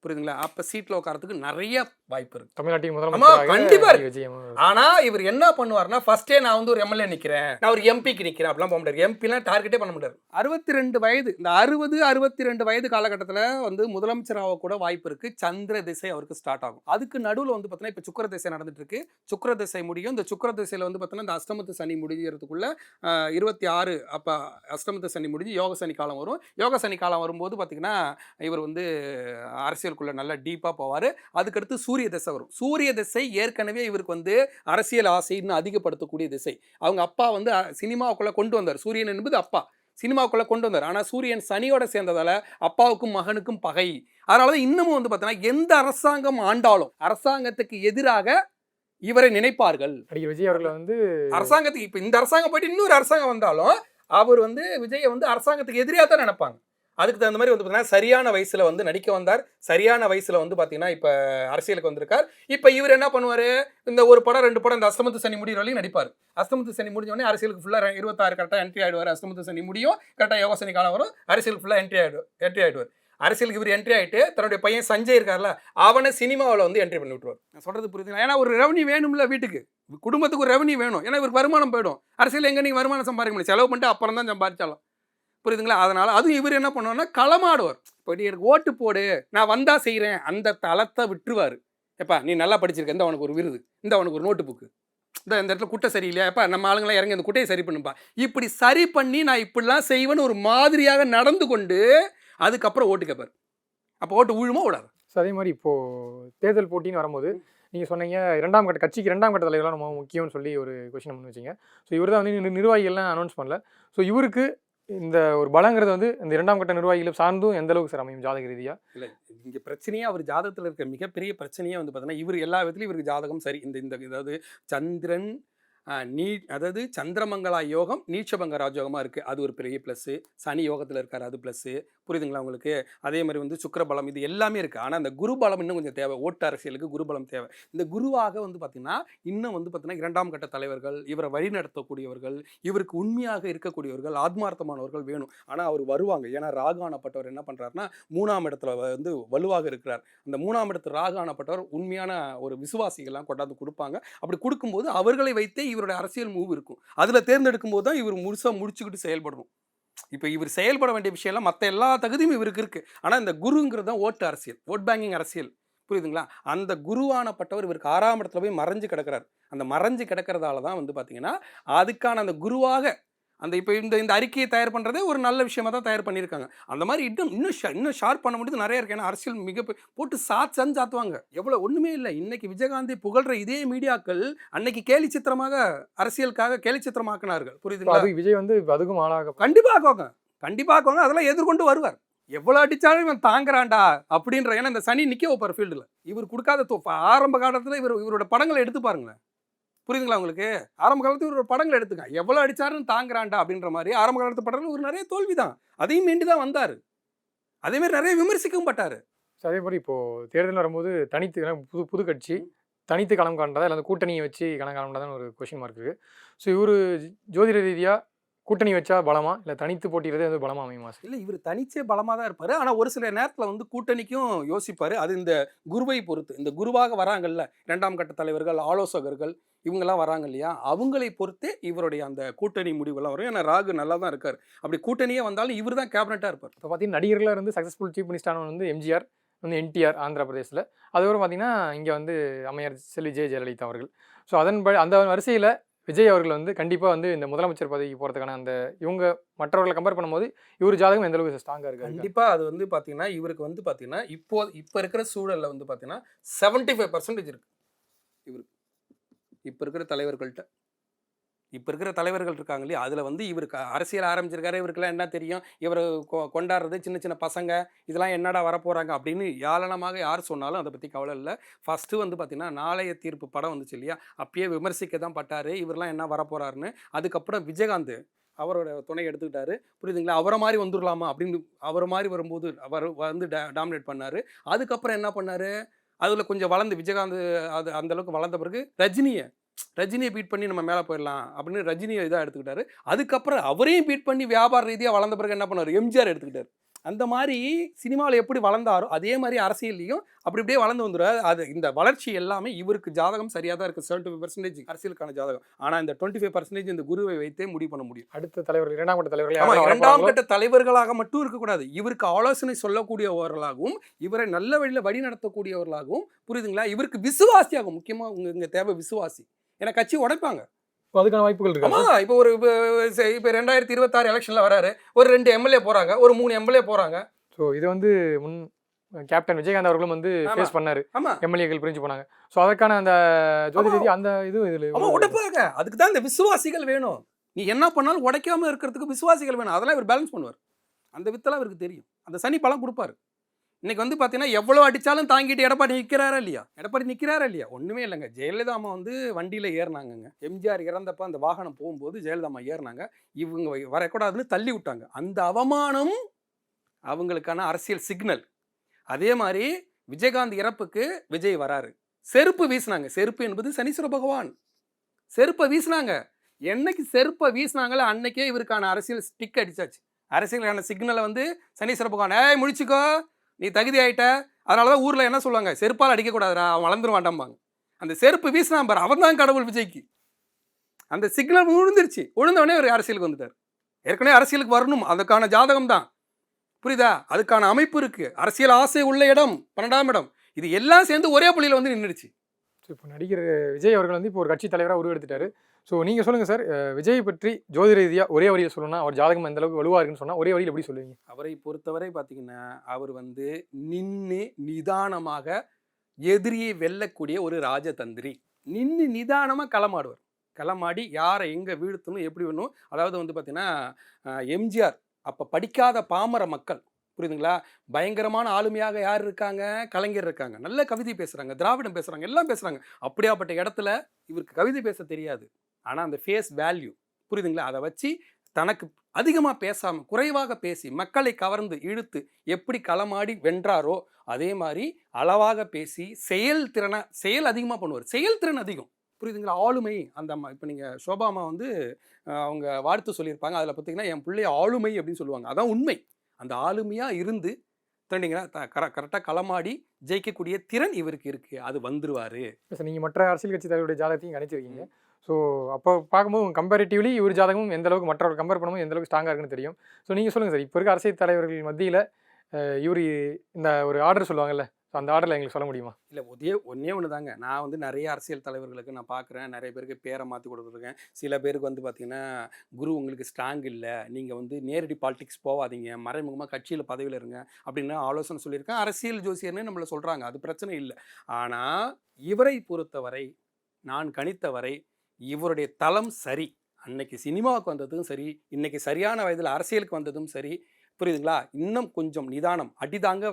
Speaker 4: புரியுதுங்களா? அப்போ சீட்டில் உட்காரத்துக்கு நிறைய வாய்ப்பு இருக்குது.
Speaker 5: தமிழ்நாட்டின்
Speaker 4: ஆமா,
Speaker 5: முதலமைச்சராக
Speaker 4: கண்டிப்பா இருக்கு.
Speaker 5: விஜய்
Speaker 4: ஆனா இவர் என்ன பண்ணுவார்னா, ஃபர்ஸ்டே நான் வந்து ஒரு எம்எல்ஏ நிக்கிறேன், நான் ஒரு எம்பிக்கு நிக்கிறேன் அப்படிலாம் போக முடியாது. எம்பிலாம் டார்கெட்டே பண்ண முடியாது. 62 வயது, இந்த 62 வயது காலகட்டத்தில் வந்து முதலமைச்சராக கூட வாய்ப்பு இருக்கு. சந்திர திசை அவருக்கு ஸ்டார்ட் ஆகும். அதுக்கு நடுவில் வந்து பார்த்தீங்கன்னா இப்போ சுக்கிர திசை நடந்துட்டு இருக்கு. சுக்கிர திசை முடியும். இந்த சுக்கிர திசையில் வந்து பார்த்தீங்கன்னா இந்த அஷ்டமத்து சனி முடிகிறதுக்குள்ள 26 அப்போ அஷ்டமத்து சனி முடிஞ்சு யோக சனி காலம் வரும். யோக சனி காலம் வரும்போது பார்த்தீங்கன்னா இவர் வந்து அரசியலுக்குள்ள நல்லா டீப்பாக போவார். அதுக்கடுத்து சூரிய திசை வரும். சூரிய திசை ஏற்கனவே இவருக்கு வந்து அரசியல் ஆசை இன்னும் அதிகப்படுத்தக்கூடிய திசை. அவங்க அப்பா வந்து சினிமாவுக்குள்ள கொண்டு வந்தார். சூரியன் என்பது அப்பா சினிமாவுக்குள்ள கொண்டு வந்தார். ஆனால் சூரியன் சனியோட சேர்ந்ததால அப்பாவுக்கும் மகனுக்கும் பகை. அதனால தான் இன்னமும் வந்து பார்த்தீங்கன்னா எந்த அரசாங்கம் ஆண்டாலும் அரசாங்கத்துக்கு எதிராக இவரை நினைப்பார்கள்.
Speaker 5: நடிகர் விஜய் அவர்களை வந்து
Speaker 4: அரசாங்கத்துக்கு இப்போ இந்த அரசாங்கம் போயிட்டு இன்னொரு அரசாங்கம் வந்தாலும் அவர் வந்து விஜயை வந்து அரசாங்கத்துக்கு எதிரியாக தான் நினைப்பாங்க. அதுக்கு தகுந்த மாதிரி வந்து பார்த்தீங்கன்னா சரியான வயசில் வந்து நடிக்க வந்தார். சரியான வயசில் வந்து பார்த்தீங்கன்னா இப்போ அரசியலுக்கு வந்திருக்கார். இப்போ இவர் என்ன பண்ணுவார், இந்த ஒரு படம் 2 படம் இந்த அஷ்டமத்து சனி முடிகிற வரையும் நடிப்பார். அஷ்டமத்து சனி முடிஞ்சோடனே அரசியலுக்கு ஃபுல்லாக 26 கரெக்டாக என்ட்ரி ஆகிடுவார். அஷ்டமத்து சனி முடியும், கரெக்டாக யோக சனி காலம் வரும், அரசியலுக்கு ஃபுல்லாக என்ட்ரி ஆகிடுவார். அரசியலுக்கு இவர் என்ட்ரி ஆகிட்டு தன்னுடைய பையன் சஞ்சய் இருக்கார்ல, அவனை சினிமாவில் வந்து என்ட்ரி பண்ணி விட்டுருவார். நான் சொல்கிறது புரியுதுங்களா? ஏன்னா ஒரு ரெவன்யூ வேணும்ல, வீட்டுக்கு குடும்பத்துக்கு ஒரு ரெவன்யூ வேணும். ஏன்னா இவருக்கு வருமானம் போயிடும். அரசியல் எங்கே நீங்கள் வருமானம் சம்பாதிக்க முடியும், செலவு பண்ணிட்டு அப்புறம் தான் சம்பாதிச்சாலும், புரியுதுங்களா? அதனால் அதுவும் இவர் என்ன பண்ணுவார்னா களமாடுவார். போய்ட்டு எனக்கு ஓட்டு போடு, நான் வந்தால் செய்கிறேன், அந்த தளத்தை விட்டுருவார். எப்பா நீ நல்லா படிச்சிருக்க, இந்த அவனுக்கு ஒரு விருது, இந்த அவனுக்கு ஒரு நோட்டு புக்கு, இந்த இடத்துல குட்டை சரியில்லையா, எப்பா நம்ம ஆளுங்களாம் இறங்கி அந்த குட்டையை சரி பண்ணுப்பா, இப்படி சரி பண்ணி நான் இப்படிலாம் செய்வேன்னு ஒரு மாதிரியாக நடந்து கொண்டு அதுக்கப்புறம் ஓட்டு கேட்பார். அப்போ ஓட்டு ஊழுமா விடாது.
Speaker 5: ஸோ அதே மாதிரி இப்போது தேர்தல் போட்டின்னு வரும்போது நீங்கள் சொன்னீங்க கட்சிக்கு 2ஆம் கட்ட தலைவர்லாம் ரொம்ப முக்கியம்னு சொல்லி ஒரு கொஸ்டின் பண்ணி வச்சிங்க. ஸோ இவர் தான் வந்து நிர்வாகிகள்லாம் அனௌன்ஸ் பண்ணல. ஸோ இவருக்கு இந்த ஒரு பலங்கிறது வந்து இந்த 2ஆம் கட்ட நிர்வாகிகள் சார்ந்தும் எந்த அளவுக்கு சார் அமையும் ஜாதக ரீதியாக?
Speaker 4: இல்லை, இங்கே பிரச்சனையாக அவர் ஜாதகத்தில் இருக்க மிகப்பெரிய பிரச்சனையே வந்து பார்த்தீங்கன்னா இவர் எல்லா விதத்துலையும் இவருக்கு ஜாதகம் சரி. இந்த அதாவது சந்திரன் அதாவது சந்திரமங்கலா யோகம் நீட்சபங்க ராஜயோகமாக இருக்குது, அது ஒரு பெரிய ப்ளஸ்ஸு. சனி யோகத்தில் இருக்கார், அது ப்ளஸ்ஸு. புரியுதுங்களா உங்களுக்கு? அதே மாதிரி வந்து சுக்கிரபலம், இது எல்லாமே இருக்குது. ஆனால் அந்த குருபலம் இன்னும் கொஞ்சம் தேவை. ஓட்டு அரசியலுக்கு குருபலம் தேவை. இந்த குருவாக வந்து பார்த்திங்கன்னா இன்னும் வந்து பார்த்திங்கன்னா 2ஆம் கட்ட தலைவர்கள், இவரை வழிநடத்தக்கூடியவர்கள், இவருக்கு உண்மையாக இருக்கக்கூடியவர்கள், ஆத்மார்த்தமானவர்கள் வேணும். ஆனால் அவர் வருவாங்க. ஏன்னா ராகானப்பட்டவர் என்ன பண்ணுறாருன்னா 3ஆம் இடத்துல வந்து வலுவாக இருக்கிறார். அந்த 3ஆம் இடத்து ராகானப்பட்டவர் உண்மையான ஒரு விசுவாசிகள்லாம் கொண்டாந்து கொடுப்பாங்க. அப்படி கொடுக்கும்போது அவர்களை வைத்தே இவருடைய அரசியல் மூவ் இருக்கும். அதில் தேர்ந்தெடுக்கும் போது தான் இவர் முழுசாக முடிச்சுக்கிட்டு செயல்படணும். இப்போ இவர் செயல்பட வேண்டிய விஷயம்லாம் மற்ற எல்லா தகுதியும் இவருக்கு இருக்குது. ஆனால் இந்த குருங்கிறது தான் ஓட்டு அரசியல், ஓட் பேங்கிங் அரசியல். புரியுதுங்களா? அந்த குருவானப்பட்டவர் இவருக்கு 6ஆம் இடத்துல போய் மறைஞ்சு கிடக்கிறார். அந்த மறைஞ்சு கிடக்கிறதால தான் வந்து பார்த்தீங்கன்னா அதுக்கான அந்த குருவாக அந்த இப்போ இந்த அறிக்கையை தயார் பண்ணுறதே ஒரு நல்ல விஷயமா தான் தயார் பண்ணியிருக்காங்க. அந்த மாதிரி இன்னும் ஷார்ப் பண்ண முடியுது நிறைய இருக்குது. ஏன்னா அரசியல் போட்டு சாத்துவாங்க. எவ்வளோ ஒன்றுமே இல்லை. இன்னைக்கு விஜயகாந்தை புகழ்கிற இதே மீடியாக்கள் அன்னைக்கு கேலி சித்திரமாக அரசியலுக்காக கேலி சித்திரமாக்கினார்கள். புரியுதுங்களா?
Speaker 5: விஜய் வந்து அதுக்கும் ஆளாக
Speaker 4: கண்டிப்பாக அதெல்லாம் எதிர்கொண்டு வருவார். எவ்வளோ அடித்தாலும் இவன் தாங்குறான்டா அப்படின்ற. ஏன்னா இந்த சனி நிற்க வைப்பார் ஃபீல்டில். இவர் கொடுக்காத ஆரம்ப காலத்தில் இவரோட படங்களை எடுத்து பாருங்களேன். புரியுதுங்களா உங்களுக்கு? ஆரம்ப காலத்தில் ஒரு படங்கள் எடுத்துக்க, எவ்வளோ அடித்தாருன்னு தாங்குறான்டா அப்படின்ற மாதிரி ஆரம்ப காலத்து படங்கள் ஒரு நிறைய தோல்வி தான். அதையும் மீண்டு தான் வந்தார். அதேமாதிரி நிறைய விமர்சிக்கவும் பட்டார்.
Speaker 5: அதே மாதிரி இப்போது தேர்தல் வரும்போது தனித்து புது கட்சி தனித்து களம் காண்றதா இல்லை அந்த கூட்டணியை வச்சு களம் காண்றதான்னு ஒரு கொஸ்டின் மார்க் இருக்குது. ஸோ இவர் ஜோதிட ரீதியாக கூட்டணி வச்சா பலமா இல்லை தனித்து போட்டிறதே வந்து பலமா அமையுமா?
Speaker 4: இல்லை, இவர் தனிச்சே பலமாக தான் இருப்பார். ஆனால் ஒரு சில நேரத்தில் வந்து கூட்டணிக்கும் யோசிப்பார். அது இந்த குருவை பொறுத்து. இந்த குருவாக வராங்கல்ல 2ஆம் கட்ட தலைவர்கள், ஆலோசகர்கள், இவங்கெல்லாம் வராங்க இல்லையா, அவங்களை பொறுத்தே இவருடைய அந்த கூட்டணி முடிவெல்லாம் வரும். ஏன்னா ராகு நல்லா தான் இருக்கார். அப்படி கூட்டணியே வந்தாலும் இவர் தான் கேபினட்டாக இருப்பார்.
Speaker 5: இப்போ பார்த்தீங்கன்னா நடிகர்களாக இருந்து சக்ஸஸ்ஃபுல் சீஃப் மினிஸ்டரான வந்து எம்ஜிஆர், வந்து என்டிஆர் ஆந்திர பிரதேசில், அதுக்கப்புறம் பார்த்தீங்கன்னா இங்கே வந்து அம்மையார் செல்வி ஜெயலலிதா அவர்கள். ஸோ அந்த வரிசையில் விஜய் அவர்கள் வந்து கண்டிப்பாக வந்து இந்த முதலமைச்சர் பதவிக்கு போகிறதுக்கான அந்த இவங்க மற்றவர்களை கம்பேர் பண்ணும்போது இவர் ஜாதகம் எந்த அளவுக்கு ஸ்ட்ராங்காக இருக்குது?
Speaker 4: கண்டிப்பாக அது வந்து பார்த்தீங்கன்னா இவருக்கு வந்து பார்த்தீங்கன்னா இப்போ இருக்கிற சூழலில் வந்து பார்த்தீங்கன்னா 75% இருக்குது இவருக்கு. இப்போ இருக்கிற தலைவர்கள் இருக்காங்க இல்லையா, அதில் வந்து இவருக்கு அரசியல் ஆரம்பிச்சிருக்காரு. இவருக்கெல்லாம் என்ன தெரியும், இவர் கொண்டாடுறது சின்ன சின்ன பசங்க, இதெல்லாம் என்னடா வரப்போகிறாங்க அப்படின்னு ஏளனமாக யார் சொன்னாலும் அதை பற்றி கவலை இல்லை. ஃபஸ்ட்டு வந்து பார்த்திங்கன்னா நாளைய தீர்ப்பு படம் வந்துச்சு இல்லையா, அப்பயே விமர்சிக்க தான் பட்டார் இவரெலாம் என்ன வரப்போகிறாருன்னு. அதுக்கப்புறம் விஜயகாந்த் அவரோட துணை எடுத்துக்கிட்டாரு. புரியுதுங்களா? அவரை மாதிரி வந்துடலாமா அப்படின்னு அவரை மாதிரி வரும்போது அவர் வந்து டாமினேட் பண்ணார். அதுக்கப்புறம் என்ன பண்ணார், அதில் கொஞ்சம் வளர்ந்து விஜயகாந்த் அது அந்தளவுக்கு வளர்ந்த பிறகு ரஜினியை பீட் பண்ணி நம்ம மேலே போயிடலாம் அப்படின்னு ரஜினியை இதாக எடுத்துக்கிட்டாரு. அதுக்கப்புறம் அவரையும் பீட் பண்ணி வியாபார ரீதியாக வளர்ந்த பிறகு என்ன பண்ணார், எம்ஜிஆர் எடுத்துக்கிட்டார். அந்த மாதிரி சினிமாவில் எப்படி வளர்ந்தாரோ அதே மாதிரி அரசியல்லையும் அப்படி இப்படியே வளர்ந்து வந்துடுறாரு. அது இந்த வளர்ச்சி எல்லாமே இவருக்கு ஜாதகம் சரியாக தான் இருக்குது. 75% அரசியலுக்கான ஜாதகம். ஆனால் இந்த 25% இந்த குருவை வைத்தே முடிவு பண்ண முடியும்.
Speaker 5: அடுத்த தலைவர்கள், இரண்டாம் கட்ட தலைவர்கள்
Speaker 4: ஆமா,
Speaker 5: யாரெல்லாம்
Speaker 4: இரண்டாம்
Speaker 5: வரப்போறாங்களோ,
Speaker 4: கட்ட தலைவர்களாக மட்டும் இருக்கக்கூடாது. இவருக்கு ஆலோசனை சொல்லக்கூடியவர்களாகவும் இவரை நல்ல வழியில் வழி நடத்தக்கூடியவர்களாகவும், புரியுதுங்களா, இவருக்கு விசுவாசியாகும். முக்கியமாக இங்கே தேவை விசுவாசி. ஏன்னா கட்சி உடைப்பாங்க.
Speaker 5: இப்போ அதுக்கான வாய்ப்புகள் இருக்கு.
Speaker 4: ஆமா, இப்போ இப்போ 2026 எலெக்ஷன்ல வராரு, ஒரு 2 எம்எல்ஏ போறாங்க, ஒரு 3 எம்எல்ஏ போறாங்க.
Speaker 5: ஸோ இது வந்து முன் கேப்டன் விஜயகாந்த் அவர்களும் வந்து ஃபேஸ் பண்ணாரு.
Speaker 4: ஆமா,
Speaker 5: எம்எல்ஏக்கள் பிரிஞ்சு போனாங்க. ஸோ அதற்கான அந்த ஜோதி ரீதி அந்த இது இதில்
Speaker 4: ஆமா உடைப்பாங்க. அதுக்கு தான் இந்த விசுவாசிகள் வேணும். நீ என்ன பண்ணாலும் உடைக்காம இருக்கிறதுக்கு விசுவாசிகள் வேணும். அதெல்லாம் இவர் பேலன்ஸ் பண்ணுவார். அந்த வித்தெல்லாம் இவருக்கு தெரியும். அந்த சனி பலம் கொடுப்பாரு. இன்னைக்கு வந்து பார்த்தீங்கன்னா எவ்வளோ அடித்தாலும் தாங்கிட்டு எடப்பாடி நிற்கிறாரா இல்லையா? ஒன்றுமே இல்லைங்க. ஜெயலலிதா அம்மா வந்து வண்டியில் ஏறினாங்கங்க. எம்ஜிஆர் இறந்தப்ப அந்த வாகனம் போகும்போது ஜெயலலிதா அம்மா ஏறினாங்க. இவங்க வரக்கூடாதுன்னு தள்ளி விட்டாங்க. அந்த அவமானம் அவங்களுக்கான அரசியல் சிக்னல். அதே மாதிரி விஜயகாந்த் இறப்புக்கு விஜய் வராரு. செருப்பு வீசினாங்க. செருப்பு என்பது சனீஸ்வர பகவான். செருப்பை வீசினாங்க. என்னைக்கு செருப்பை வீசினாங்களோ அன்னைக்கே இவருக்கான அரசியல் ஸ்டிக் அடிச்சாச்சு. அரசியலுக்கான சிக்னலை வந்து சனீஸ்வர பகவான், ஏய் முடிச்சுக்கோ, நீ தகுதி ஆகிட்ட. அதனால தான் ஊரில் என்ன சொல்லுவாங்க, செருப்பால் அடிக்கக்கூடாதுடா, அவன் வளர்ந்துருவாண்டாம்பாங்க. அந்த செருப்பு வீசினா பாரு, அவன் தான் கடவுள் விஜய்க்கு. அந்த சிக்னல் விழுந்துருச்சு. விழுந்தவொடனே ஒரு அரசியலுக்கு வந்துட்டார். ஏற்கனவே அரசியலுக்கு வரணும், அதுக்கான ஜாதகம் தான், புரியுதா, அதுக்கான அமைப்பு இருக்குது. அரசியல் ஆசை உள்ள இடம் 12ஆம் இடம். இது எல்லாம் சேர்ந்து ஒரே புள்ளியில் வந்து நின்றுடுச்சு.
Speaker 5: ஸோ இப்போ நடிகர் விஜய் அவர்கள் வந்து இப்போ ஒரு கட்சி தலைவராக உருவெடுத்துட்டாரு. ஸோ நீங்கள் சொல்லுங்கள் சார், விஜய் பற்றி ஜோதி ரீதியாக ஒரே வரியை சொல்லணும்னா, அவர் ஜாதகம் எந்த அளவுக்கு வலுவாக இருக்குன்னு சொன்னால் ஒரே வரியில் எப்படி சொல்லுவீங்க?
Speaker 4: அவரை பொறுத்தவரை பார்த்தீங்கன்னா, அவர் வந்து நின்று நிதானமாக எதிரியை வெல்லக்கூடிய ஒரு ராஜதந்திரி. நின்று நிதானமாக களமாடுவார். களமாடி யாரை எங்கே வீழ்த்தணும், எப்படி வேணும். அதாவது வந்து பார்த்தீங்கன்னா, எம்ஜிஆர் அப்போ படிக்காத பாமர மக்கள், புரியுதுங்களா, பயங்கரமான ஆளுமையாக யார் இருக்காங்க, கலைஞர் இருக்காங்க, நல்ல கவிதை பேசுகிறாங்க, திராவிடம் பேசுகிறாங்க, எல்லாம் பேசுகிறாங்க. அப்படியாப்பட்ட இடத்துல இவருக்கு கவிதை பேச தெரியாது. ஆனால் அந்த ஃபேஸ் வேல்யூ, புரியுதுங்களா, அதை வச்சு தனக்கு அதிகமாக பேசாமல் குறைவாக பேசி மக்களை கவர்ந்து இழுத்து எப்படி களமாடி வென்றாரோ அதே மாதிரி அளவாக பேசி செயல் அதிகமாக பண்ணுவார். செயல்திறன் அதிகம், புரியுதுங்களா, ஆளுமை. அந்த அம்மா இப்போ நீங்கள் சோபாமா வந்து அவங்க வாழ்த்து சொல்லியிருப்பாங்க. அதில் பார்த்தீங்கன்னா என் பிள்ளை ஆளுமை அப்படின்னு சொல்லுவாங்க. அதான் உண்மை. அந்த ஆளுமையாக இருந்து தண்டிங்கன்னா கரெக்டாக களமாடி ஜெயிக்கக்கூடிய திறன் இவருக்கு இருக்குது. அது வந்துருவார்.
Speaker 5: சார், நீங்கள் மற்ற அரசியல் கட்சி தலைவருடைய ஜாதகத்தையும் கணிச்சிருக்கீங்க. ஸோ அப்போ பார்க்கும்போது கம்பேரிட்டிவ்லி இவர் ஜாதகமும் எந்த அளவுக்கு மற்றவர்கள் கம்பேர் பண்ணும்போது எந்த அளவுக்கு ஸ்ட்ராங்காக இருக்குன்னு தெரியும். ஸோ நீங்கள் சொல்லுங்கள் சார், இப்போ இருக்க அரசியல் தலைவர்கள் மத்தியில் இவர் இந்த ஒரு ஆர்டர் சொல்லுவாங்கல்ல, ஸோ அந்த ஆர்டரில் எங்களுக்கு சொல்ல முடியுமா?
Speaker 4: இல்லை, ஒன்றே ஒன்று தாங்க. நான் வந்து நிறைய அரசியல் தலைவர்களுக்கு நான் பார்க்குறேன். நிறைய பேருக்கு பேரை மாற்றி கொடுத்துருக்கேன். சில பேருக்கு வந்து பார்த்திங்கன்னா, குரு உங்களுக்கு ஸ்ட்ராங் இல்லை, நீங்கள் வந்து நேரடி பாலிடிக்ஸ் போகாதீங்க, மறைமுகமாக கட்சியில் பதவியில் இருங்க அப்படின்னு ஆலோசனை சொல்லியிருக்கேன். அரசியல் ஜோசியர்னு நம்மளை சொல்கிறாங்க, அது பிரச்சனை இல்லை. ஆனால் இவரை பொறுத்தவரை, நான் கணித்தவரை, இவருடைய தளம் சரி. அன்னைக்கு சினிமாவுக்கு வந்ததும் சரி, இன்னைக்கு சரியான வயதில் அரசியலுக்கு வந்ததும் சரி, புரியுதுங்களா, இன்னும் கொஞ்சம் நிதானம். அடிதாங்க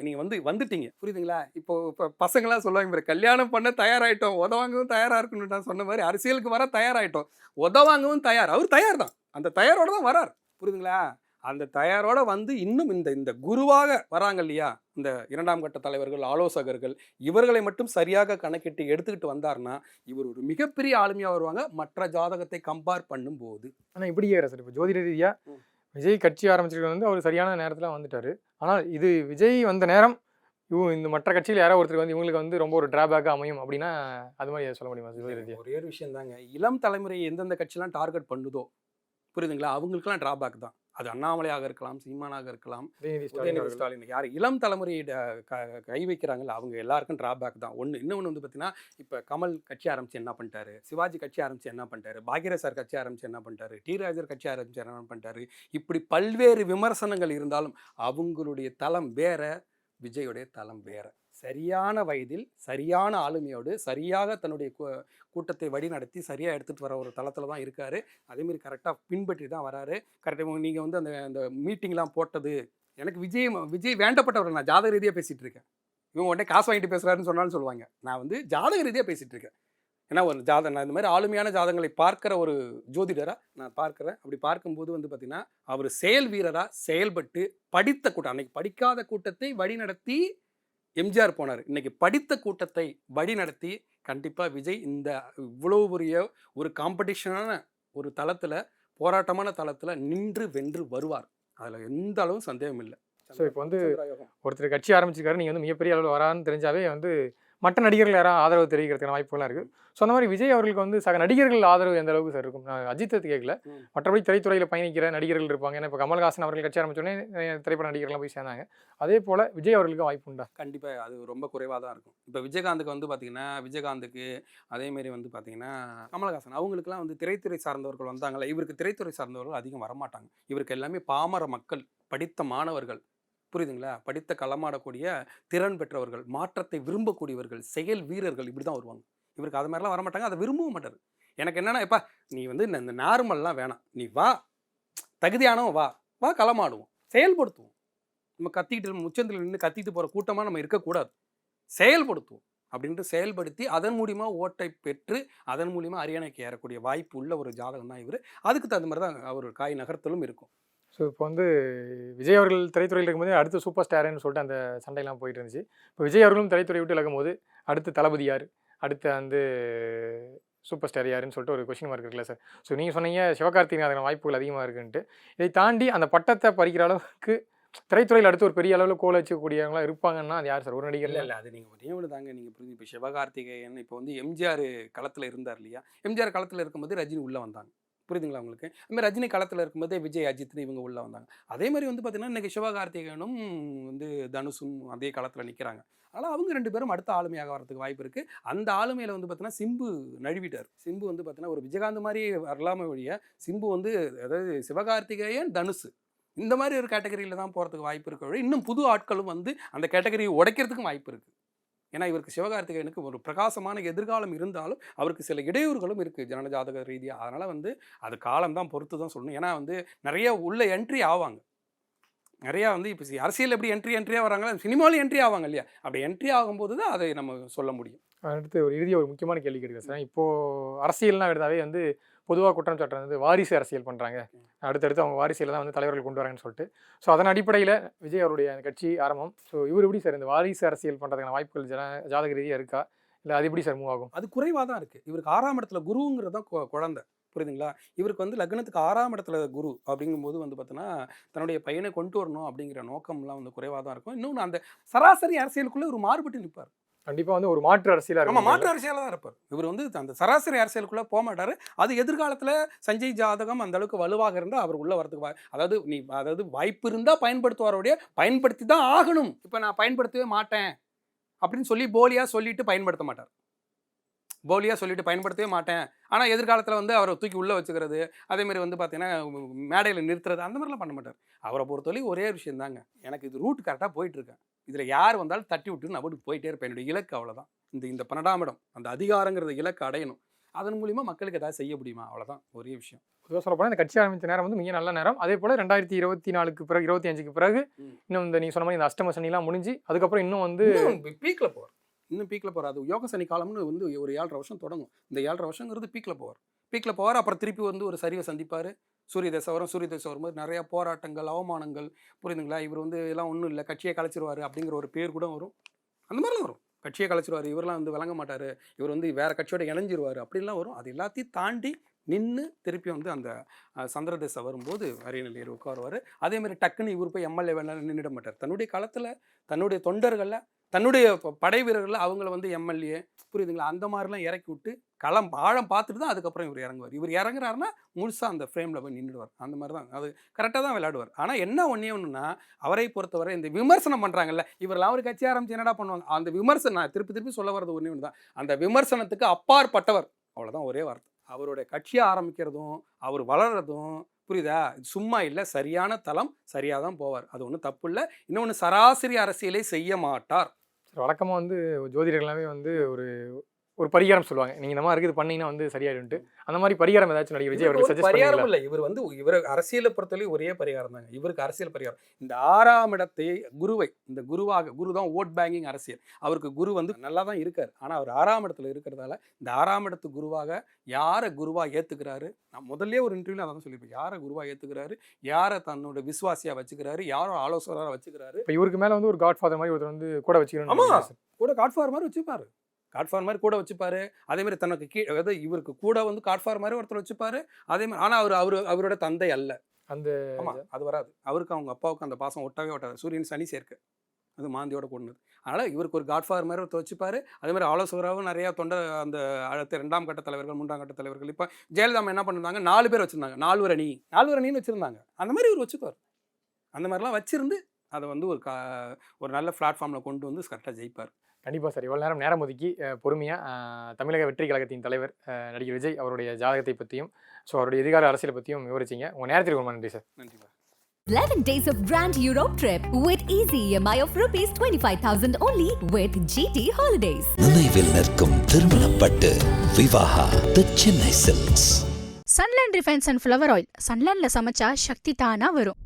Speaker 4: நீங்கள் வந்துட்டீங்க, புரியுதுங்களா. இப்போ பசங்களாம் சொல்லுவாங்க, இவர் கல்யாணம் பண்ண தயாராகிட்டோம், உதவாங்கவும் தயாராக இருக்கணும்னு நான் சொன்ன மாதிரி அரசியலுக்கு வர தயாராகிட்டோம், உதவாங்கவும் தயார். அவர் தயார் தான், அந்த தயாரோட தான் வரார், புரியுதுங்களா. அந்த தயாரோட வந்து இன்னும் இந்த குருவாக வராங்க இல்லையா, இந்த இரண்டாம் கட்ட தலைவர்கள், ஆலோசகர்கள், இவர்களை மட்டும் சரியாக கணக்கிட்டு எடுத்துக்கிட்டு வந்தார்னா இவர் ஒரு மிகப்பெரிய ஆளுமையாக வருவாங்க மற்ற ஜாதகத்தை கம்பேர் பண்ணும்போது.
Speaker 5: ஆனால் இப்படி கேட்குறேன் சார், இப்போ ஜோதிட ரீதியாக விஜய் கட்சி ஆரம்பிச்சிருக்கிறது வந்து அவர் சரியான நேரத்தில் வந்துட்டார். ஆனால் இது விஜய் வந்த நேரம் இந்த மற்ற கட்சியில் யாரோ ஒருத்தர் வந்து இவங்களுக்கு வந்து ரொம்ப ஒரு டிராபேக்காக அமையும் அப்படின்னா அது மாதிரி சொல்ல முடியுமா ஜோதிட ரீதியாக?
Speaker 4: ஒரே ஒரு விஷயம் தாங்க, இளம் தலைமுறை எந்தெந்த கட்சியெலாம் டார்கெட் பண்ணுதோ, புரியுதுங்களா, அவங்களுக்குலாம் டிராபேக் தான். அது அண்ணாமலையாக இருக்கலாம், சீமானாக இருக்கலாம், உதயநிதி ஸ்டாலின், யார் இளம் தலைமுறையை கை வைக்கிறாங்கல்ல அவங்க எல்லாருக்கும் டிராபேக் தான். இன்னொன்று வந்து பார்த்தீங்கன்னா, இப்போ கமல் கட்சி ஆரம்பித்து என்ன பண்ணிட்டாரு, சிவாஜி கட்சி ஆரம்பித்து என்ன பண்ணிட்டாரு, பாக்யராஜ் சார் கட்சி ஆரம்பித்து என்ன பண்ணிட்டாரு, டி ராஜர் கட்சி ஆரம்பித்து என்ன பண்ணிட்டாரு, இப்படி பல்வேறு விமர்சனங்கள் இருந்தாலும் அவங்களுடைய தளம் வேற, விஜயுடைய தளம் வேற. சரியான வயதில் சரியான ஆளுமையோடு சரியாக தன்னுடைய கூட்டத்தை வழி நடத்தி சரியாக எடுத்துகிட்டு வர ஒரு தளத்தில் தான் இருக்கார். அதேமாரி கரெக்டாக பின்பற்றி தான் வராரு. கரெக்டாக நீங்கள் வந்து அந்த மீட்டிங்லாம் போட்டது, எனக்கு விஜய் வேண்டப்பட்டவர். நான் ஜாதக ரீதியாக பேசிகிட்டு இருக்கேன். இவங்க உடனே காசு வாங்கிட்டு பேசுகிறாருன்னு சொன்னாலும் சொல்லுவாங்க. நான் வந்து ஜாதக ரீதியாக பேசிகிட்டு இருக்கேன். ஏன்னா ஒரு நான் இந்த மாதிரி ஆளுமையான ஜாதகங்களை பார்க்குற ஒரு ஜோதிடராக நான் பார்க்குறேன். அப்படி பார்க்கும்போது வந்து பார்த்திங்கன்னா, அவர் செயல் வீரராக செயல்பட்டு படித்த கூட்டம், அன்னைக்கு படிக்காத கூட்டத்தை வழி நடத்தி எம்ஜிஆர் போனார். இன்னைக்கு படித்த கூட்டத்தை வழி நடத்தி கண்டிப்பாக விஜய் இந்த இவ்வளவு பெரிய ஒரு காம்படிஷனான ஒரு தளத்தில், போராட்டமான தளத்தில் நின்று வென்று வருவார். அதில் எந்த அளவும் சந்தேகம் இல்லை.
Speaker 5: ஸோ இப்போ வந்து
Speaker 4: சந்திராயோகம்.
Speaker 5: ஒருத்தர் கட்சி ஆரம்பிச்சிருக்காரு, நீங்கள் வந்து மிகப்பெரிய அளவில் வரான்னு தெரிஞ்சாவே வந்து மற்ற நடிகர்கள் யாராவது ஆதரவு தெரிவிக்கிறதுக்கான வாய்ப்புகள்லாம் இருக்குது. ஸோ அந்த மாதிரி விஜய் அவர்களுக்கு வந்து சக நடிகர்கள் ஆதரவு எந்த அளவுக்கு சார் இருக்கும்? நான் அஜித்தை கேட்கல, மற்றபடி திரைத்துறையில் பயணிக்கிற நடிகர்கள் இருப்பாங்க. ஏன்னா இப்போ கமல்ஹாசன் அவர்கள் கட்சி ஆரம்பிச்சோடனே திரைப்பட நடிகர்கள்லாம் போய் சேர்ந்தாங்க. அதே போல் விஜய் அவர்களுக்கு வாய்ப்பு உண்டா?
Speaker 4: கண்டிப்பாக அது ரொம்ப குறைவாக தான் இருக்கும். இப்போ விஜயகாந்துக்கு வந்து பார்த்தீங்கன்னா, விஜயகாந்துக்கு அதேமாரி வந்து பார்த்தீங்கன்னா கமலஹாசன் அவங்களுக்குலாம் வந்து திரைத்துறை சார்ந்தவர்கள் வந்தாங்களே, இவருக்கு திரைத்துறை சார்ந்தவர்கள் அதிகம் வரமாட்டாங்க. இவருக்கு எல்லாமே பாமர மக்கள், படித்த மாணவர்கள், புரியுதுங்களா? படித்த களமாடக்கூடிய திறன் பெற்றவர்கள், மாற்றத்தை விரும்பக்கூடியவர்கள், செயல் வீரர்கள், இப்படி தான் வருவாங்க. இவருக்கு அது மாதிரிலாம் வரமாட்டாங்க, அதை விரும்பவும் மாட்டார். எனக்கு என்னன்னா, எப்பா நீ வந்து இந்த நார்மல்லாம் வேணாம், நீ வா, தகுதியானவன் வா, வா களமாடுவோம், செயல்படுத்துவோம். நம்ம கத்திக்கிட்டு உச்சந்தில் நின்று கத்திட்டு போகிற கூட்டமாக நம்ம இருக்கக்கூடாது, செயல்படுத்துவோம் அப்படின்ட்டு செயல்படுத்தி அதன் மூலிமா ஓட்டை பெற்று அதன் மூலிமா அரியணைக்கு ஏறக்கூடிய வாய்ப்பு உள்ள ஒரு ஜாதகம் தான் இவர். அதுக்கு தகுந்த மாதிரி தான் அவர் காய் நகர்த்தலும் இருக்கும்.
Speaker 5: ஸோ இப்போ வந்து விஜய் அவர்கள் திரைத்துறையில் இருக்கும்போது அடுத்து சூப்பர் ஸ்டாருன்னு சொல்லிட்டு அந்த சண்டையெல்லாம் போயிட்டு இருந்துச்சு. இப்போ விஜய் அவர்களும் திரைத்துறை விட்டு விலகும்போது அடுத்து தளபதி யார், அடுத்து வந்து சூப்பர் ஸ்டார் யாருன்னு சொல்லிட்டு ஒரு கொஸ்டின் மார்க் இருக்குல்ல சார். ஸோ நீங்கள் சொன்னீங்க சிவகார்த்திகேயன் அதுக்கான வாய்ப்புகள் அதிகமாக இருக்குன்ட்டு. இதை தாண்டி அந்த பட்டத்தை பறிக்கிற அளவுக்கு திரைத்துறையில் அடுத்து ஒரு பெரிய அளவில் கோல வச்சக்கூடியவங்களாம் இருப்பாங்கன்னா அது யார் சார்? ஒரு நடிகர்
Speaker 4: இல்லை அது நீங்கள் ஒரே ஒன்று தாங்க நீங்கள் புரிஞ்சு. இப்போ சிவகார்த்திகேயன் இப்போ வந்து எம்ஜிஆர் களத்தில் இருந்தார் இல்லையா? எம்ஜிஆர் களத்தில் இருக்கும்போது ரஜினி உள்ளே வந்தாங்க, புரியுதுங்களா உங்களுக்கு? அதுமாதிரி ரஜினி களத்தில் இருக்கும்போதே விஜய் அஜித்னு இவங்க உள்ளே வந்தாங்க. அதே மாதிரி வந்து பார்த்தீங்கன்னா இன்றைக்கி சிவகார்த்திகேயனும் வந்து தனுஷும் அதே களத்தில் நிற்கிறாங்க. ஆனால் அவங்க 2 பேரும் அடுத்த ஆளுமையாக வரதுக்கு வாய்ப்பு இருக்குது. அந்த ஆளுமையில் வந்து பார்த்தீங்கன்னா சிம்பு நழுவிட்டார். சிம்பு வந்து பார்த்தீங்கன்னா ஒரு விஜயகாந்த் மாதிரி வரலாமே ஒழிய சிம்பு வந்து அதாவது சிவகார்த்திகேயன் தனுஷ் இந்த மாதிரி ஒரு கேட்டகரியில் தான் போகிறதுக்கு வாய்ப்பு இருக்க, இன்னும் புது ஆட்களும் வந்து அந்த கேட்டகரியை உடைக்கிறதுக்கும் வாய்ப்பு இருக்குது. ஏன்னா இவருக்கு சிவகார்த்திகேயனுக்கு ஒரு பிரகாசமான எதிர்காலம் இருந்தாலும் அவருக்கு சில இடையூறுகளும் இருக்குது ஜனஜாதக ரீதியாக. அதனால் வந்து அது காலம்தான் பொறுத்து தான் சொல்லணும். ஏன்னா வந்து நிறைய உள்ள என்ட்ரி ஆவாங்க, நிறையா வந்து இப்போ அரசியல் எப்படி என்ட்ரியாக வராங்களோ சினிமாவிலும் என்ட்ரி ஆவாங்க இல்லையா? அப்படி என்ட்ரி ஆகும்போது தான் அதை நம்ம சொல்ல முடியும்.
Speaker 5: அடுத்து ஒரு இறுதியாக ஒரு முக்கியமான கேள்வி கேட்குறேன் சார். இப்போது அரசியல்னால் எடுத்தாவே வந்து பொதுவாக குற்றம் சாட்டுறது வந்து வாரிசு அரசியல் பண்ணுறாங்க, அடுத்தடுத்து அவங்க வாரிசில் தான் வந்து தலைவர்கள் கொண்டு வராங்கன்னு சொல்லிட்டு. ஸோ அதன் அடிப்படையில் விஜய் அவருடைய அந்த கட்சி ஆரம்பம். ஸோ இவர் எப்படி சார் இந்த வாரிசு அரசியல் பண்ணுறதுக்கான வாய்ப்புகள் ஜாதக ரீதியாக இருக்கா, இல்லை அது எப்படி சார் மூவ் ஆகும்?
Speaker 4: அது குறைவாக தான் இருக்குது. இவருக்கு 6ஆம் இடத்துல குருங்கிறது தான் குழந்தை, புரியுதுங்களா? இவருக்கு வந்து லக்னத்துக்கு 6ஆம் இடத்துல குரு அப்படிங்கும்போது வந்து பார்த்தோன்னா தன்னுடைய பையனை கொண்டு வரணும் அப்படிங்கிற நோக்கம்லாம் வந்து குறைவாக தான் இருக்கும். இன்னொன்று அந்த சராசரி அரசியலுக்குள்ளே ஒரு மாறுபட்டு நிற்பார்.
Speaker 5: கண்டிப்பாக வந்து ஒரு மாற்று அரசியலாக
Speaker 4: நம்ம மாற்று அரசியலாக தான் இருப்பார். இவர் வந்து அந்த சராசரி அரசியலுக்குள்ளே போக மாட்டார். அது எதிர்காலத்தில் சஞ்சய் ஜாதகம் அந்த அளவுக்கு வலுவாக இருந்தால் அவர் உள்ளே வரதுக்கு அதாவது வாய்ப்பு இருந்தால் பயன்படுத்துவாரோடைய பயன்படுத்தி தான் ஆகணும். இப்போ நான் பயன்படுத்தவே மாட்டேன் அப்படின்னு சொல்லி போலியாக சொல்லிட்டு பயன்படுத்த மாட்டார். போலியாக சொல்லிட்டு பயன்படுத்தவே மாட்டேன், ஆனால் எதிர்காலத்தில் வந்து அவரை தூக்கி உள்ளே வச்சுக்கிறது, அதேமாதிரி வந்து பார்த்தீங்கன்னா மேடையில் நிறுத்துறது, அந்த மாதிரிலாம் பண்ண மாட்டார். அவரை பொறுத்தவரை ஒரே விஷயம் தாங்க, எனக்கு இது ரூட் கரெக்டாக போயிட்டுருக்கேன், இதில் யார் வந்தாலும் தட்டி விட்டு நான் அப்படி போயிட்டே இருப்பேன், என்னுடைய இலக்கு அவ்வளோதான். இந்த 12ஆம் இடம் அந்த அதிகாரங்கிறத இலக்கு அடையணும், அதன் மூலிமா மக்களுக்கு ஏதாவது செய்ய முடியுமா, அவ்வளோதான் ஒரே விஷயம்.
Speaker 5: பொதுவாக சொல்ல போனால் இந்த கட்சி ஆரம்பித்த நேரம் வந்து மிக நல்ல நேரம். அதே போல் 2024க்கு பிறகு 25க்கு பிறகு இன்னும் இந்த நீங்கள் சொன்ன மாதிரி இந்த அஷ்டம சனிலாம் முடிஞ்சு அதுக்கப்புறம் இன்னும் வந்து
Speaker 4: பீக்கில் போவார். இன்னும் பீக்கில் போகிறார். அது யோக சனி காலம்னு வந்து ஒரு 7.5 வருஷம் தொடங்கும். இந்த 7.5 வருஷங்கிறது பீக்கில் போவார். அப்புறம் திருப்பி வந்து ஒரு சரிவை சந்திப்பார். சூரிய தசை வரும்போது நிறையா போராட்டங்கள், அவமானங்கள், புரியுதுங்களா? இவர் வந்து எல்லாம் ஒன்றும் இல்லை, கட்சியை கலைச்சிருவார் அப்படிங்கிற ஒரு பேர் கூட வரும். அந்த மாதிரிலாம் வரும். கட்சியை கலைச்சிருவார், இவரெலாம் வந்து விளங்க மாட்டார், இவர் வந்து வேறு கட்சியோட இணைஞ்சிருவார், அப்படின்லாம் வரும். அது எல்லாத்தையும் தாண்டி நின்று திருப்பி வந்து அந்த சந்திர தசை வரும்போது அரியணையில் உட்காருவார். அதேமாதிரி டக்குன்னு இவர் போய் எம்எல்ஏ வேணாலும் நின்றுட மாட்டார். தன்னுடைய காலத்தில் தன்னுடைய தொண்டர்களில் தன்னுடைய படை வீரர்களில் அவங்கள வந்து எம்எல்ஏ, புரியுதுங்களா, அந்த மாதிரிலாம் இறக்கி விட்டு களம் ஆழம் பார்த்துட்டு தான் அதுக்கப்புறம் இவர் இறங்குவார். இவர் இறங்குறாருன்னா முழுசாக அந்த ஃப்ரேமில் போய் நின்றுடுவார். அந்த மாதிரி தான் அது கரெக்டாக தான் விளையாடுவார். ஆனால் என்ன ஒன்றுனா அவரை பொறுத்தவரை இந்த விமர்சனம் பண்ணுறாங்கல்ல, இவரெல்லாம் ஒரு கட்சி ஆரம்பிச்சு என்னடா பண்ணுவாங்க, அந்த விமர்சனம் நான் திருப்பி சொல்ல வர்றது ஒன்று தான், அந்த விமர்சனத்துக்கு அப்பாற்பட்டவர், அவ்வளோதான் ஒரே வார்த்தை. அவருடைய கட்சியை ஆரம்பிக்கிறதும் அவர் வளர்கிறதும் புரியுதா, சும்மா இல்லை, சரியான தளம், சரியாக தான் போவார். அது ஒன்றும் தப்பு இல்லை. இன்னொன்று சராசரி அரசியலை செய்ய மாட்டார்.
Speaker 5: வழக்கமாக வந்து ஜோதிடர் எல்லாமே வந்து ஒரு பரிகாரம் சொல்லுவாங்க, நீங்கள் இந்த மாதிரி இருக்குது பண்ணீங்கன்னா வந்து சரியாயிடுன்ட்டு. அந்த மாதிரி பரிகாரம் ஏதாச்சும் நடிகர் விஜய் அவர்கள் சஜஸ்ட்
Speaker 4: பரிகாரம் இல்லை, இவர் அரசியலை பொறுத்தவரை ஒரே பரிகாரம் தாங்க. இவருக்கு அரசியல் பரிகாரம் இந்த 6ஆம் இடத்தை குருவை, இந்த குரு தான் ஓட் பேங்கிங் அரசியல். அவருக்கு குரு வந்து நல்லா தான் இருக்கார், ஆனால் அவர் 6ஆம் இடத்துல இருக்கிறதால இந்த 6ஆம் இடத்து குருவாக யாரை குருவாக ஏற்றுக்கிறாரு, நான் முதல்ல ஒரு இன்டர்வியூவில் அதான் சொல்லியிருப்பேன், யாரை குருவாக ஏற்றுக்கிறாரு, யாரை தன்னோட விசுவாசியாக வச்சுக்கிறாரு, யாரோ ஆலோசகராக வச்சுக்கிறாரு.
Speaker 5: இப்போ இவருக்கு மேலே வந்து ஒரு காட்ஃபாதர் மாதிரி ஒருத்தர் வந்து கூட வச்சுக்கணும்.
Speaker 4: ஆமாம், கூட காட்ஃபாதர் மாதிரி வச்சுப்பாரு, காட்ஃபாதர் மாதிரி கூட வச்சுப்பாரு. அதேமாதிரி தனக்கு அதாவது இவருக்கு கூட வந்து காட்ஃபாதர் மாதிரி ஒருத்தர் வச்சுப்பாரு. அதேமாதிரி ஆனால் அவரோட தந்தை அல்ல,
Speaker 5: அந்த
Speaker 4: ஆமாம், அது வராது. அவருக்கு அவங்க அப்பாவுக்கு அந்த பாசம் ஒட்டவே ஒட்டாது. சூரியன் சனி சேர்க்கை, அது மாந்தியோட கூடினது. அதனால் இவருக்கு ஒரு காட்ஃபாதர் மாதிரி ஒருத்தர் வச்சுப்பாரு. அதே மாதிரி ஆலோசகராகவும் நிறையா அந்த அடுத்த 2ஆம் கட்ட தலைவர்கள் 3ஆம் கட்ட தலைவர்கள். இப்போ ஜெயலலிதா என்ன பண்ணிருந்தாங்க, 4 பேர் வச்சுருந்தாங்க. 4 அணின்னு வச்சுருந்தாங்க. அந்த மாதிரி இவர் வச்சுக்குவார். அந்த மாதிரிலாம் வச்சிருந்து அதை வந்து ஒரு நல்ல பிளாட்ஃபார்மில் கொண்டு வந்து கரெக்டாக ஜெயிப்பார்.
Speaker 5: கண்டிப்பாக சார். இவ்வளோ நேரம் ஒதுக்கி பொறுமையாக தமிழக வெற்றி கழகத்தின் தலைவர் நடிகர் விஜய் அவருடைய ஜாதகத்தை பற்றியும் அவருடைய எதிர்கால அரசியலை பற்றியும் விவரிச்சிங்க. உங்கள் நேரத்திற்கு ரொம்ப நன்றி சார்.
Speaker 4: நன்றிப்பா.
Speaker 1: 11 days of grand Europe trip with easy EMI of rupees 25,000 only with GT Holidays.
Speaker 2: நினைவில் நிற்கும் திருமணப்பட்டு Vivaha the Chennai silks.
Speaker 3: Sunland refined and flower oil. சன்லேண்ட்ல சமைச்சா சக்தி தானா வரும்.